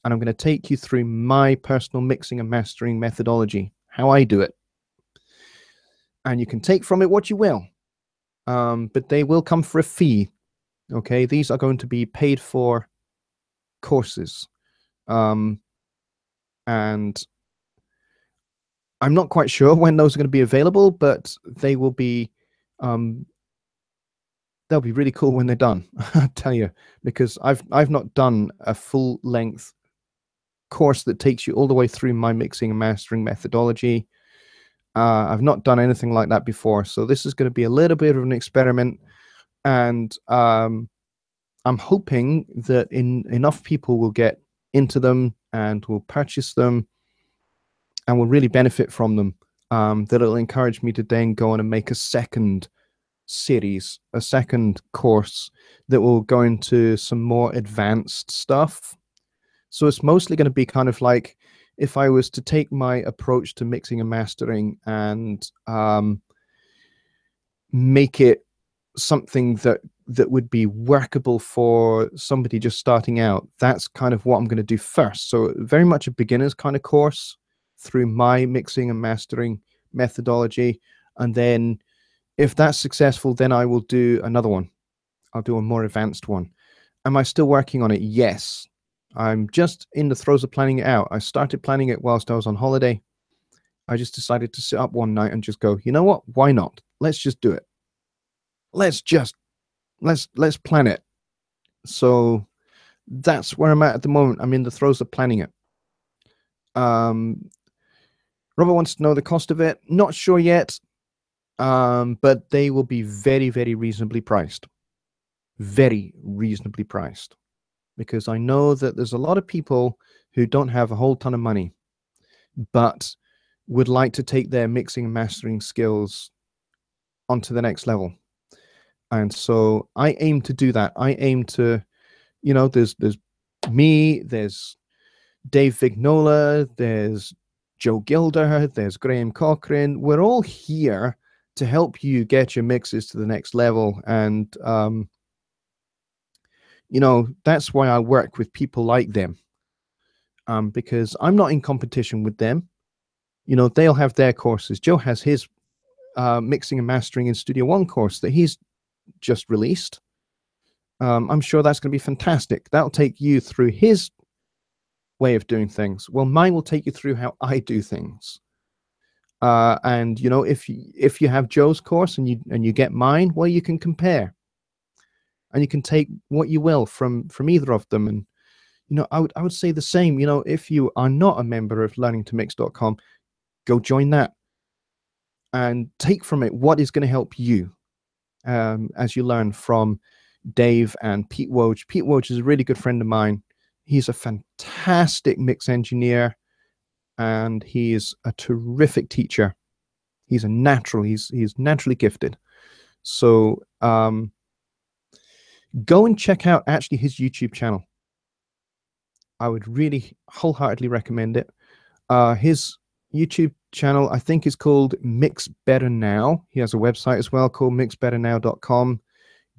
And I'm going to take you through my personal mixing and mastering methodology, how I do it. And you can take from it what you will, but they will come for a fee. Okay, these are going to be paid for courses. And I'm not quite sure when those are going to be available, but they will be, they'll be really cool when they're done. I'll tell you, because I've not done a full length course that takes you all the way through my mixing and mastering methodology. I've not done anything like that before, so this is going to be a little bit of an experiment, and I'm hoping that enough people will get into them and will purchase them and will really benefit from them, that it'll encourage me to then go on and make a second series, a second course that will go into some more advanced stuff. So it's mostly going to be kind of like, if I was to take my approach to mixing and mastering and make it something that would be workable for somebody just starting out, that's kind of what I'm going to do first. So very much a beginner's kind of course through my mixing and mastering methodology. And then if that's successful, then I will do another one. I'll do a more advanced one. Am I still working on it? Yes. I'm just in the throes of planning it out. I started planning it whilst I was on holiday. I just decided to sit up one night and just go, you know what? Why not? Let's just do it. Let's plan it. So that's where I'm at the moment. I'm in the throes of planning it. Robert wants to know the cost of it. Not sure yet, but they will be very, very reasonably priced. Very reasonably priced. Because I know that there's a lot of people who don't have a whole ton of money, but would like to take their mixing and mastering skills onto the next level. And so I aim to do that. I aim to, you know, there's me, there's Dave Vignola, there's Joe Gilder, there's Graham Cochrane. We're all here to help you get your mixes to the next level. And, you know, that's why I work with people like them, because I'm not in competition with them. You know, they'll have their courses. Joe has his mixing and mastering in Studio One course that he's just released. I'm sure that's going to be fantastic. That'll take you through his way of doing things. Well, mine will take you through how I do things. And you know, if you have Joe's course and you get mine, well, you can compare, and you can take what you will from either of them, and I would say the same. If you are not a member of learningtomix.com, go join that and take from it what is going to help you as you learn from Dave and Pete Woj. Pete Woj is a really good friend of mine. He's a fantastic mix engineer, and he is a terrific teacher. He's a natural. He's naturally gifted. So go and check out actually his YouTube channel. I would really wholeheartedly recommend it. His YouTube channel, I think, is called Mix Better Now. He has a website as well called mixbetternow.com.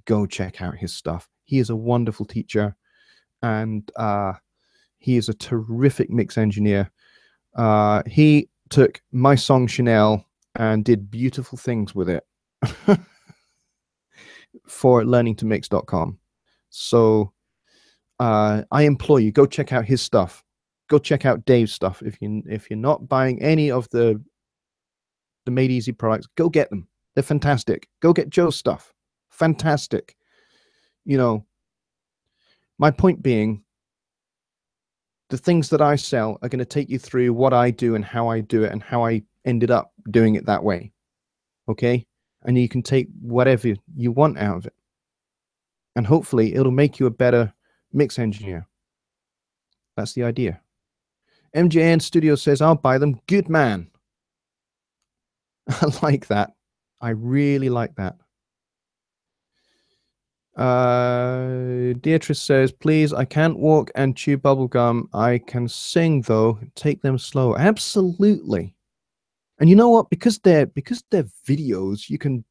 Go check out his stuff. He is a wonderful teacher, and he is a terrific mix engineer. He took my song Chanel and did beautiful things with it for learningtomix.com. So I implore you, go check out his stuff. Go check out Dave's stuff. If you're not buying any of the Made Easy products, go get them. They're fantastic. Go get Joe's stuff. Fantastic. My point being, the things that I sell are going to take you through what I do and how I do it and how I ended up doing it that way. Okay? And you can take whatever you want out of it. And hopefully it'll make you a better mix engineer. That's the idea. MJN Studio says, I'll buy them. Good man. I like that. I really like that. Beatrice says, please, I can't walk and chew bubblegum. I can sing, though. Take them slow. Absolutely. And you know what? Because they're videos, you can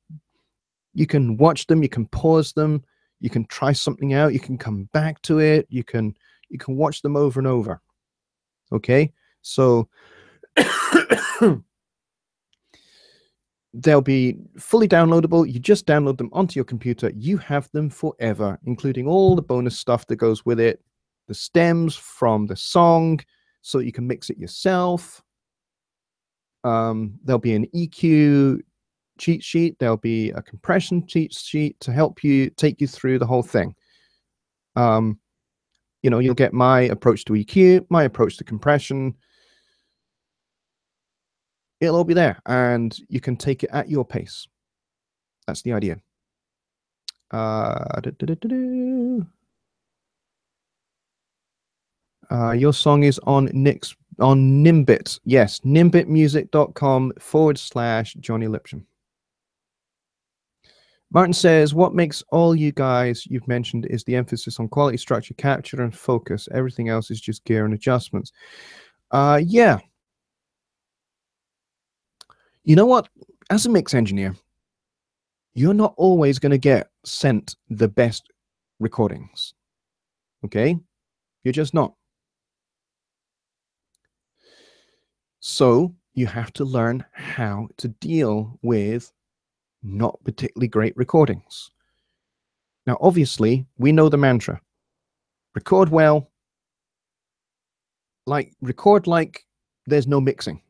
watch them, you can pause them, you can try something out, you can come back to it, you can watch them over and over. Okay? So they'll be fully downloadable. You just download them onto your computer. You have them forever, including all the bonus stuff that goes with it, the stems from the song, so you can mix it yourself. There'll be an EQ cheat sheet. There'll be a compression cheat sheet to help you take you through the whole thing. You'll get my approach to EQ, my approach to compression. It'll all be there, and you can take it at your pace. That's the idea. Your song is on Nimbit. Yes, nimbitmusic.com/Jonny Lipsham. Martin says, what makes all you guys you've mentioned is the emphasis on quality, structure, capture, and focus. Everything else is just gear and adjustments. Yeah. You know what? As a mix engineer, you're not always going to get sent the best recordings. Okay? You're just not. So you have to learn how to deal with not particularly great recordings. Now, obviously, we know the mantra. Record well. Record like there's no mixing.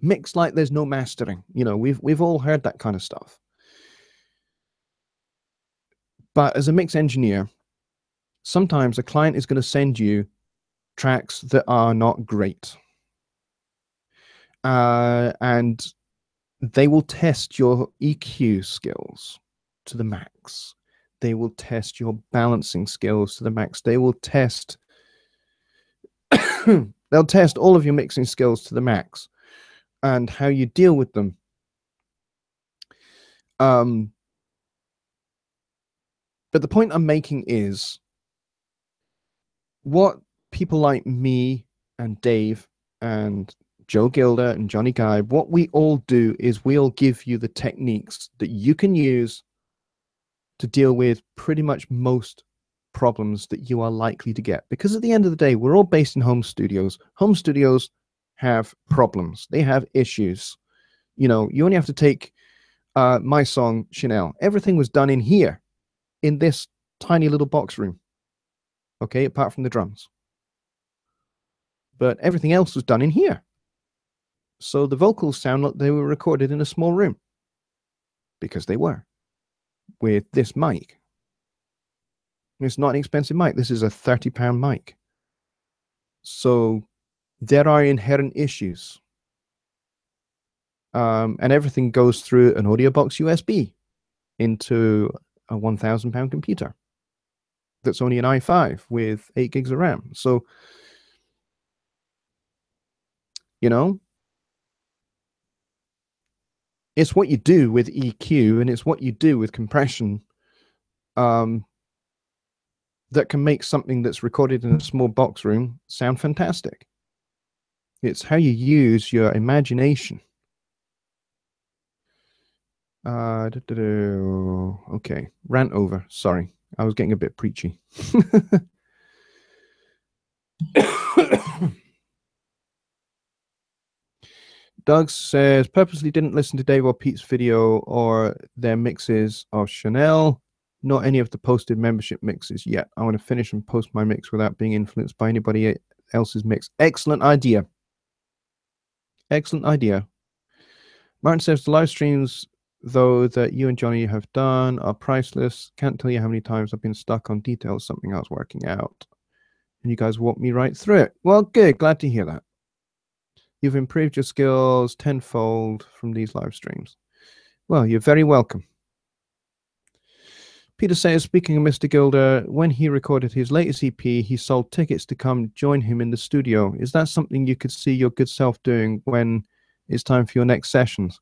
Mix like there's no mastering. We've all heard that kind of stuff. But as a mix engineer, sometimes a client is going to send you tracks that are not great. And they will test your EQ skills to the max. They will test your balancing skills to the max. They will test they'll test all of your mixing skills to the max and how you deal with them. But the point I'm making is what people like me and Dave and Joe Gilder and Johnny Guy, what we all do is we'll give you the techniques that you can use to deal with pretty much most problems that you are likely to get. Because at the end of the day, we're all based in home studios. Home studios have problems. They have issues. You only have to take my song, Chanel. Everything was done in here, in this tiny little box room. Okay, apart from the drums. But everything else was done in here. So the vocals sound like they were recorded in a small room. Because they were. With this mic. It's not an expensive mic. This is a £30 mic. So there are inherent issues. And everything goes through an audio box USB into a £1,000 computer that's only an i5 with 8 gigs of RAM. So, you know, it's what you do with EQ and it's what you do with compression that can make something that's recorded in a small box room sound fantastic. It's how you use your imagination. Okay, rant over. Sorry, I was getting a bit preachy. Doug says, purposely didn't listen to Dave or Pete's video or their mixes of Chanel, not any of the posted membership mixes yet. I want to finish and post my mix without being influenced by anybody else's mix. Excellent idea. Excellent idea. Martin says, the live streams, though, that you and Johnny have done are priceless. Can't tell you how many times I've been stuck on details, something else working out. And you guys walked me right through it. Well, good. Glad to hear that. You've improved your skills tenfold from these live streams. Well, you're very welcome. Peter says, speaking of Mr. Gilder, when he recorded his latest EP, he sold tickets to come join him in the studio. Is that something you could see your good self doing when it's time for your next sessions?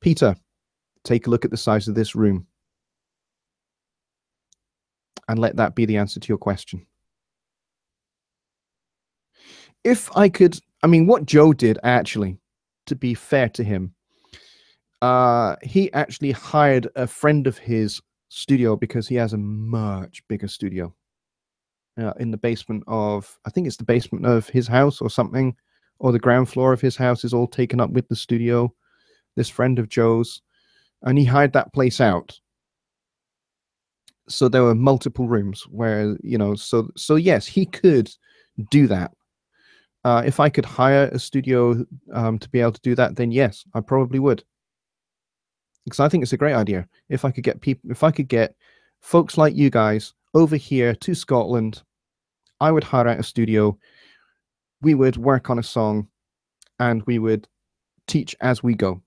Peter, take a look at the size of this room and let that be the answer to your question. If I could, I mean, what Joe did actually, to be fair to him, he actually hired a friend of his studio because he has a much bigger studio in the basement of, I think it's the basement of his house or something, or the ground floor of his house is all taken up with the studio, this friend of Joe's, and he hired that place out. So there were multiple rooms where, you know, so yes, he could do that. If I could hire a studio to be able to do that, then yes, I probably would. Because I think it's a great idea. If I could get people, if I could get folks like you guys over here to Scotland, I would hire out a studio. We would work on a song and we would teach as we go.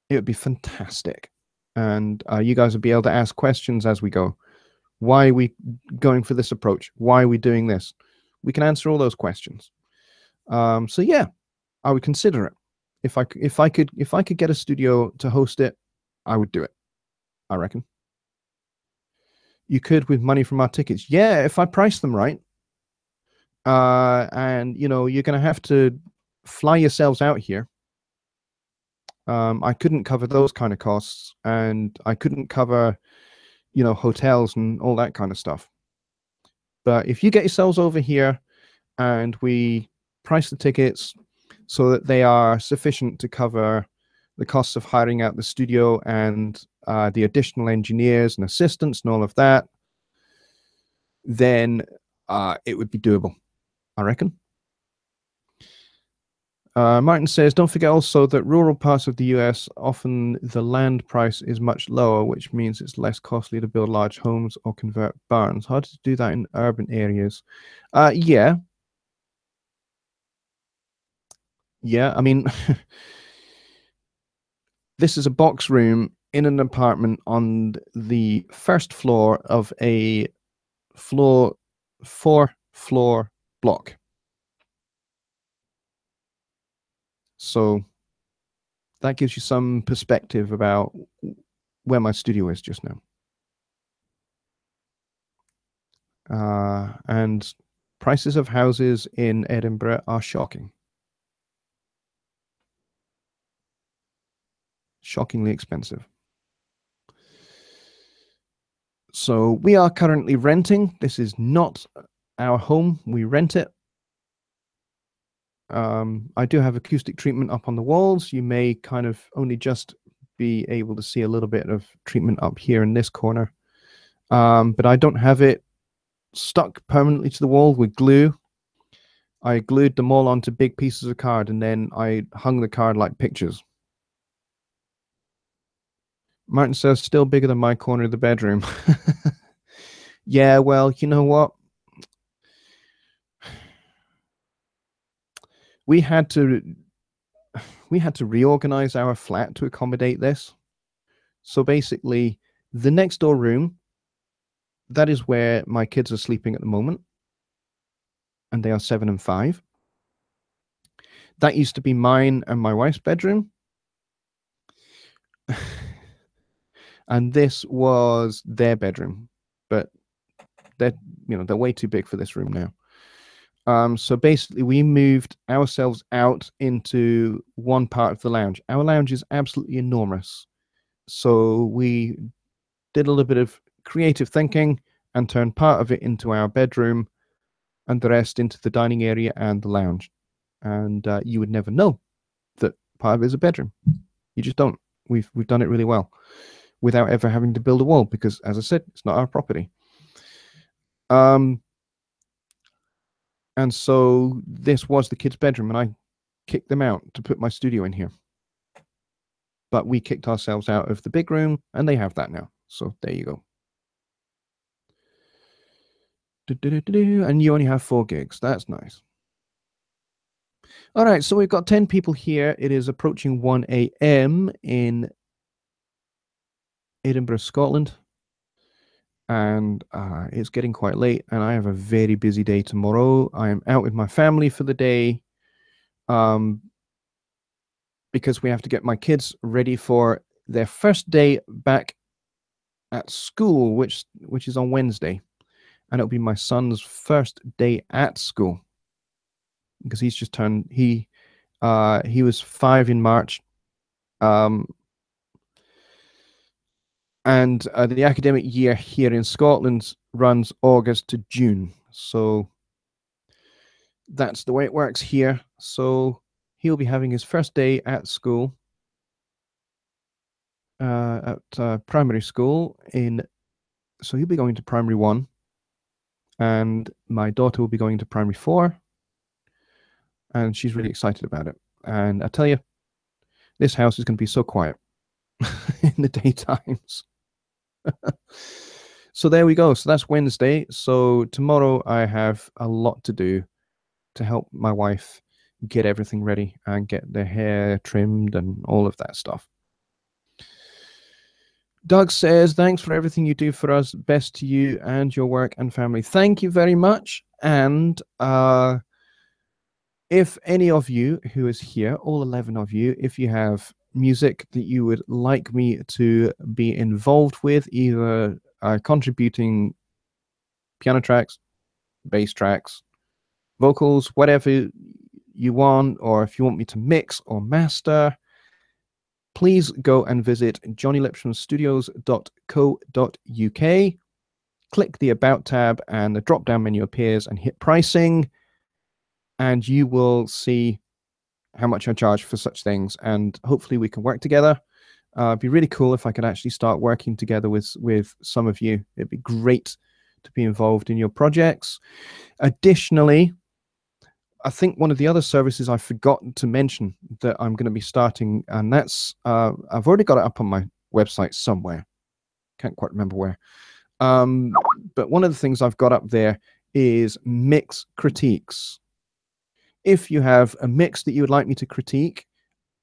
It would be fantastic. And you guys would be able to ask questions as we go. Why are we going for this approach? Why are we doing this? We can answer all those questions. So yeah, I would consider it. If I could get a studio to host it, I would do it. I reckon. You could with money from our tickets. Yeah, if I price them right. And you know, you're gonna have to fly yourselves out here. I couldn't cover those kind of costs, and I couldn't cover, you know, hotels and all that kind of stuff. But if you get yourselves over here and we price the tickets so that they are sufficient to cover the costs of hiring out the studio and the additional engineers and assistants and all of that, then it would be doable, I reckon. Martin says, don't forget also that rural parts of the US, often the land price is much lower, which means it's less costly to build large homes or convert barns. How to do that in urban areas? Yeah. Yeah, I mean, this is a box room in an apartment on the first floor of a four-floor block. So that gives you some perspective about where my studio is just now. And prices of houses in Edinburgh are shocking. Shockingly expensive. So we are currently renting. This is not our home. We rent it. I do have acoustic treatment up on the walls. You may kind of only just be able to see a little bit of treatment up here in this corner. But I don't have it stuck permanently to the wall with glue. I glued them all onto big pieces of card and then I hung the card like pictures. Martin says, still bigger than my corner of the bedroom. Yeah, well, you know what? we had to reorganize our flat to accommodate this. So basically, the next door room, that is where my kids are sleeping at the moment, and they are 7 and 5. That used to be mine and my wife's bedroom. And this was their bedroom, but they're way too big for this room now. So basically, we moved ourselves out into one part of the lounge. Our lounge is absolutely enormous. So we did a little bit of creative thinking and turned part of it into our bedroom and the rest into the dining area and the lounge. And you would never know that part of it is a bedroom. You just don't. We've done it really well without ever having to build a wall because, as I said, it's not our property. And so this was the kids' bedroom, and I kicked them out to put my studio in here. But we kicked ourselves out of the big room, and they have that now. So there you go. And you only have 4 gigs. That's nice. All right, so we've got 10 people here. It is approaching 1 a.m. in Edinburgh, Scotland. And it's getting quite late, and I have a very busy day tomorrow. I am out with my family for the day because we have to get my kids ready for their first day back at school, which is on Wednesday. And it'll be my son's first day at school because he's just turned, he was 5 in March. And the academic year here in Scotland runs August to June. So that's the way it works here. So he'll be having his first day at school, at primary school so he'll be going to primary 1. And my daughter will be going to primary 4. And she's really excited about it. And I tell you, this house is going to be so quiet in the daytimes. So there we go. So that's Wednesday. So tomorrow I have a lot to do to help my wife get everything ready and get their hair trimmed and all of that stuff. Doug says, thanks for everything you do for us. Best to you and your work and family. Thank you very much. And if any of you who is here, all 11 of you, if you have music that you would like me to be involved with, either contributing piano tracks, bass tracks, vocals, whatever you want, or if you want me to mix or master, please go and visit jonnylipshamstudios.co.uk. Click the About tab and the drop-down menu appears and hit pricing, and you will see how much I charge for such things, and hopefully we can work together. It'd be really cool if I could actually start working together with some of you. It'd be great to be involved in your projects. Additionally, I think one of the other services I've forgotten to mention that I'm going to be starting, and that's, I've already got it up on my website somewhere. Can't quite remember where. But one of the things I've got up there is mix critiques. If you have a mix that you would like me to critique,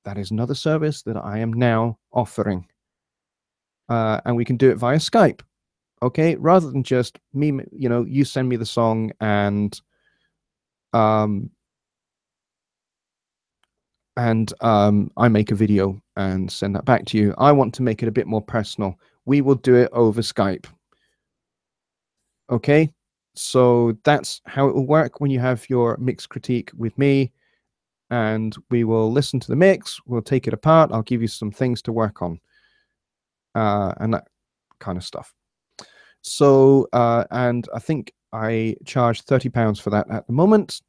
that is another service that I am now offering. And we can do it via Skype. Okay, rather than just me, you send me the song and I make a video and send that back to you. I want to make it a bit more personal. We will do it over Skype. Okay, so that's how it will work when you have your mix critique with me, and we will listen to the mix, we'll take it apart, I'll give you some things to work on, and that kind of stuff. So, and I think I charge £30 for that at the moment.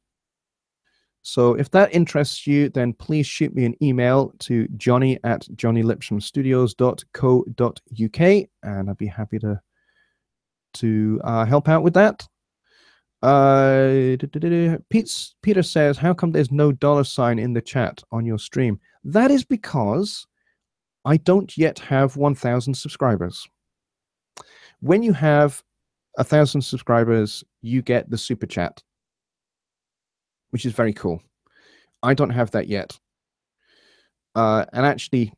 So if that interests you, then please shoot me an email to johnny@jonnylipshamstudios.co.uk, and I'd be happy to help out with that. Peter says, how come there's no $sign in the chat on your stream? That is because I don't yet have 1,000 subscribers. When you have 1,000 subscribers, you get the super chat, which is very cool. I don't have that yet. And actually,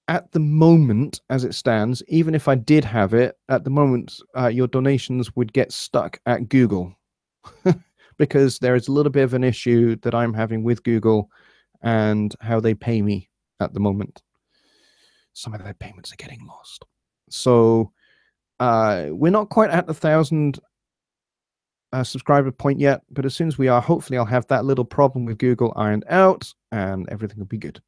at the moment, as it stands, even if I did have it, at the moment, your donations would get stuck at Google because there is a little bit of an issue that I'm having with Google and how they pay me at the moment. Some of their payments are getting lost. So we're not quite at the 1,000 subscriber point yet, but as soon as we are, hopefully I'll have that little problem with Google ironed out and everything will be good.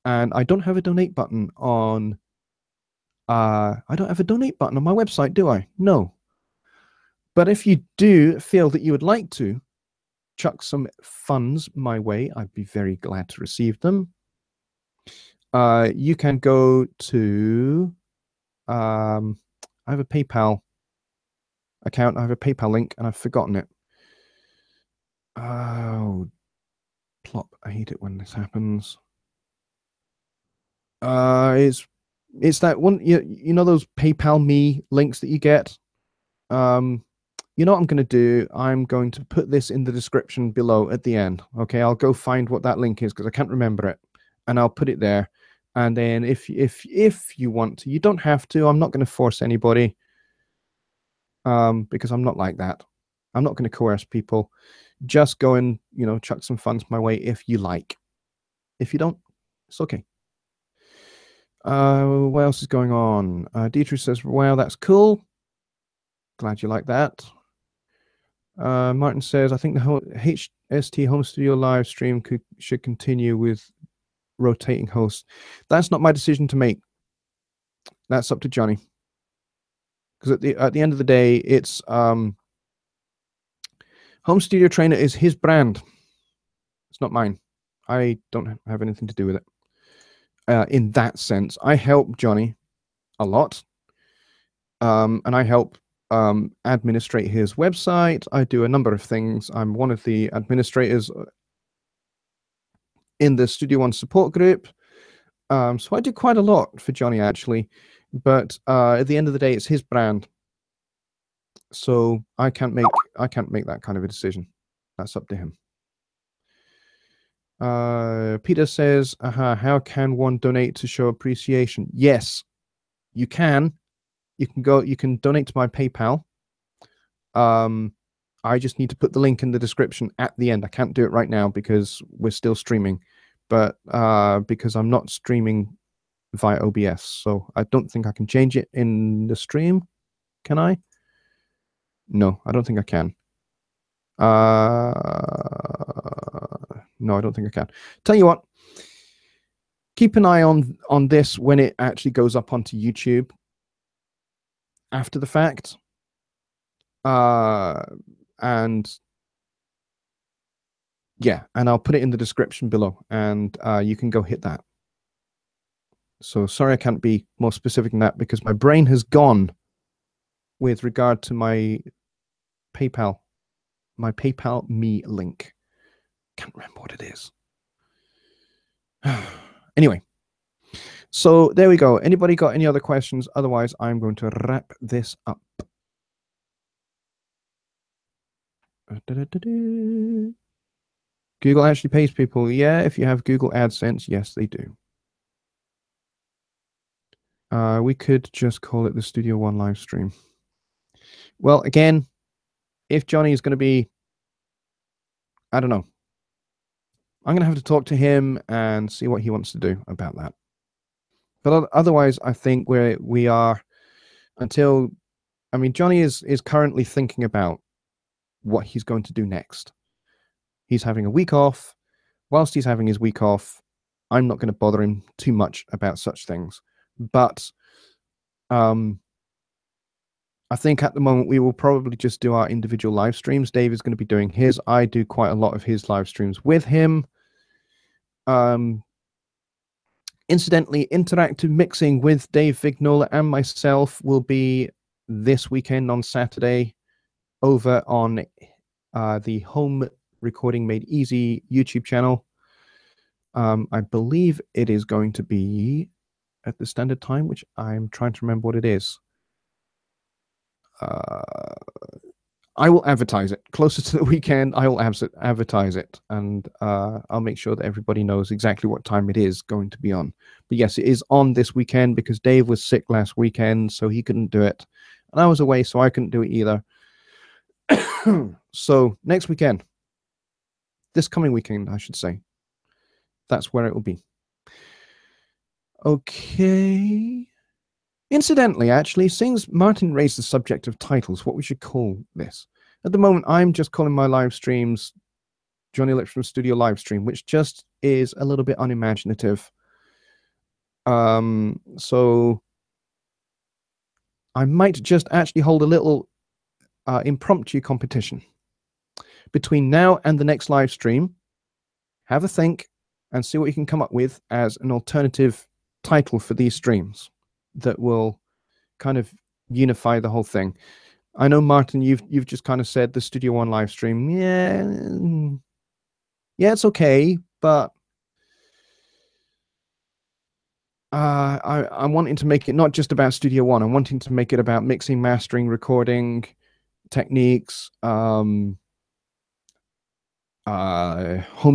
And I don't have a donate button on I don't have a donate button on my website, do I? No. But if you do feel that you would like to chuck some funds my way, I'd be very glad to receive them. You can go to I have a PayPal account. I have a PayPal link and I've forgotten it. Oh, plop. I hate it when this happens. It's that one, you know those PayPal me links that you get? You know what I'm going to do? I'm going to put this in the description below at the end. Okay, I'll go find what that link is because I can't remember it, and I'll put it there. And then if you want to, you don't have to. I'm not going to force anybody, because I'm not like that. I'm not going to coerce people. Just go and chuck some funds my way if you like. If you don't, it's okay. What else is going on? Dietrich says, "Wow, that's cool. Glad you like that." Martin says, "I think the whole HST Home Studio live stream should continue with rotating hosts." That's not my decision to make. That's up to Johnny. Because at the end of the day, it's Home Studio Trainer is his brand. It's not mine. I don't have anything to do with it. In that sense, I help Johnny a lot, and I help administrate his website. I do a number of things. I'm one of the administrators in the Studio One support group. So I do quite a lot for Johnny, actually. But at the end of the day, it's his brand. So I can't make that kind of a decision. That's up to him. Peter says, how can one donate to show appreciation? Yes, you can. You can donate to my PayPal. I just need to put the link in the description at the end. I can't do it right now because we're still streaming, but because I'm not streaming via OBS, so I don't think I can change it in the stream. Can I? No, I don't think I can. No, I don't think I can. Tell you what, keep an eye on this when it actually goes up onto YouTube after the fact. And yeah, and I'll put it in the description below, and you can go hit that. So sorry I can't be more specific than that because my brain has gone with regard to my PayPal me link. Can't remember what it is. Anyway, so there we go. Anybody got any other questions? Otherwise, I'm going to wrap this up. Google actually pays people. Yeah, if you have Google AdSense, yes, they do. We could just call it the Studio One live stream. Well, again, if Johnny is going to be, I don't know. I'm going to have to talk to him and see what he wants to do about that. But otherwise, I think we are until, I mean, Johnny is currently thinking about what he's going to do next. He's having a week off. Whilst he's having his week off, I'm not going to bother him too much about such things. But I think at the moment we will probably just do our individual live streams. Dave is going to be doing his. I do quite a lot of his live streams with him. Incidentally, interactive mixing with Dave Vignola and myself will be this weekend on Saturday over on the Home Recording Made Easy YouTube channel. I believe it is going to be at the standard time, which I'm trying to remember what it is. I will advertise it closer to the weekend. I will advertise it, and I'll make sure that everybody knows exactly what time it is going to be on. But yes, it is on this weekend because Dave was sick last weekend, so he couldn't do it, and I was away, so I couldn't do it either. So next weekend, this coming weekend, I should say, that's where it will be. Okay. Incidentally, actually, since Martin raised the subject of titles, what we should call this. At the moment, I'm just calling my live streams Jonny Lipsham Studio live stream, which just is a little bit unimaginative. So I might just actually hold a little impromptu competition between now and the next live stream. Have a think and see what you can come up with as an alternative title for these streams that will kind of unify the whole thing. I know, Martin, you've just kind of said the Studio One live stream. Yeah, it's okay, but I'm wanting to make it not just about Studio One. I'm wanting to make it about mixing, mastering, recording techniques, home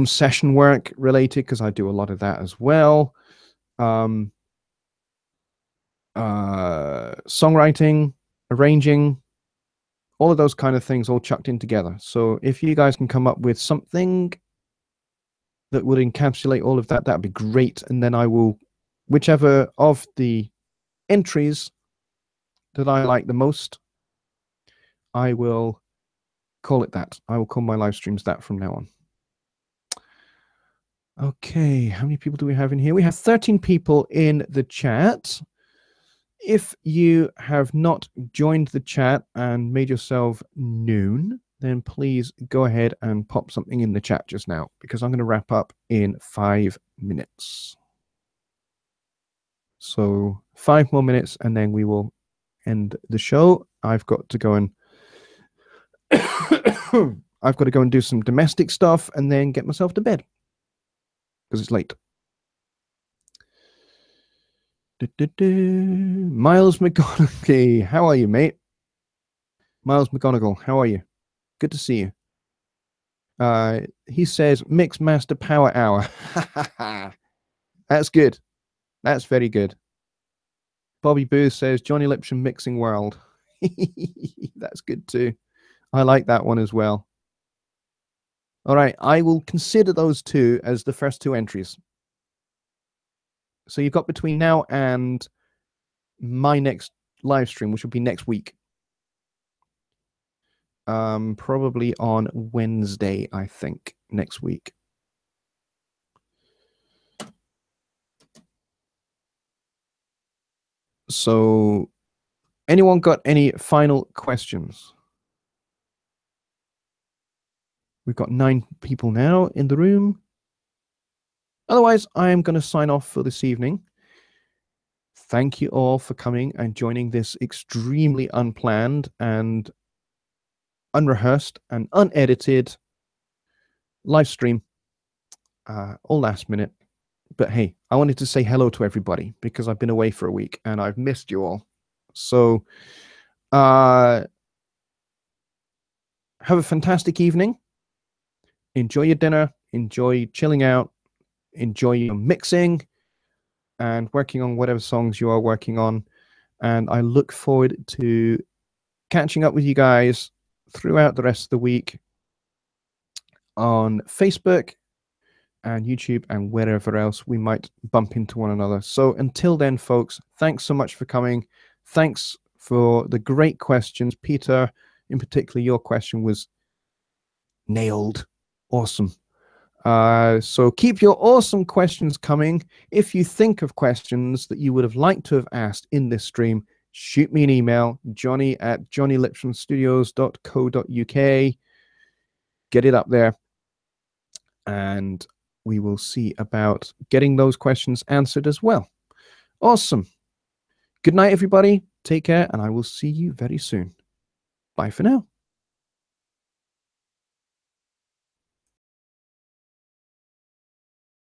session work related, because I do a lot of that as well. Songwriting, arranging, all of those kind of things all chucked in together. So if you guys can come up with something that would encapsulate all of that, that'd be great. And then I will, whichever of the entries that I like the most, I will call it that. I will call my live streams that from now on. Okay, how many people do we have in here? We have 13 people in the chat. If you have not joined the chat and made yourself known, then please go ahead and pop something in the chat just now, because I'm going to wrap up in 5 minutes. So 5 more minutes and then we will end the show. I've got to go and I've got to go and do some domestic stuff and then get myself to bed because it's late. Miles McGonagall, how are you, mate? Miles McGonagall, how are you? Good to see you. He says Mix Master Power Hour. That's good. That's very good. Bobby Booth says Jonny Lipsham Mixing World. That's good too. I like that one as well. All right, I will consider those two as the first 2 entries. So you've got between now and my next live stream, which will be next week. Probably on Wednesday, I think, next week. So anyone got any final questions? We've got 9 people now in the room. Otherwise, I am going to sign off for this evening. Thank you all for coming and joining this extremely unplanned and unrehearsed and unedited live stream, all last minute. But hey, I wanted to say hello to everybody because I've been away for a week and I've missed you all. So have a fantastic evening. Enjoy your dinner. Enjoy chilling out. Enjoy your mixing and working on whatever songs you are working on. And I look forward to catching up with you guys throughout the rest of the week on Facebook and YouTube and wherever else we might bump into one another. So until then, folks, thanks so much for coming. Thanks for the great questions. Peter, in particular, your question was nailed. Awesome. So keep your awesome questions coming. If you think of questions that you would have liked to have asked in this stream, shoot me an email, johnny@johnnylipshamstudios.co.uk. Get it up there, and we will see about getting those questions answered as well. Awesome. Good night, everybody. Take care, and I will see you very soon. Bye for now.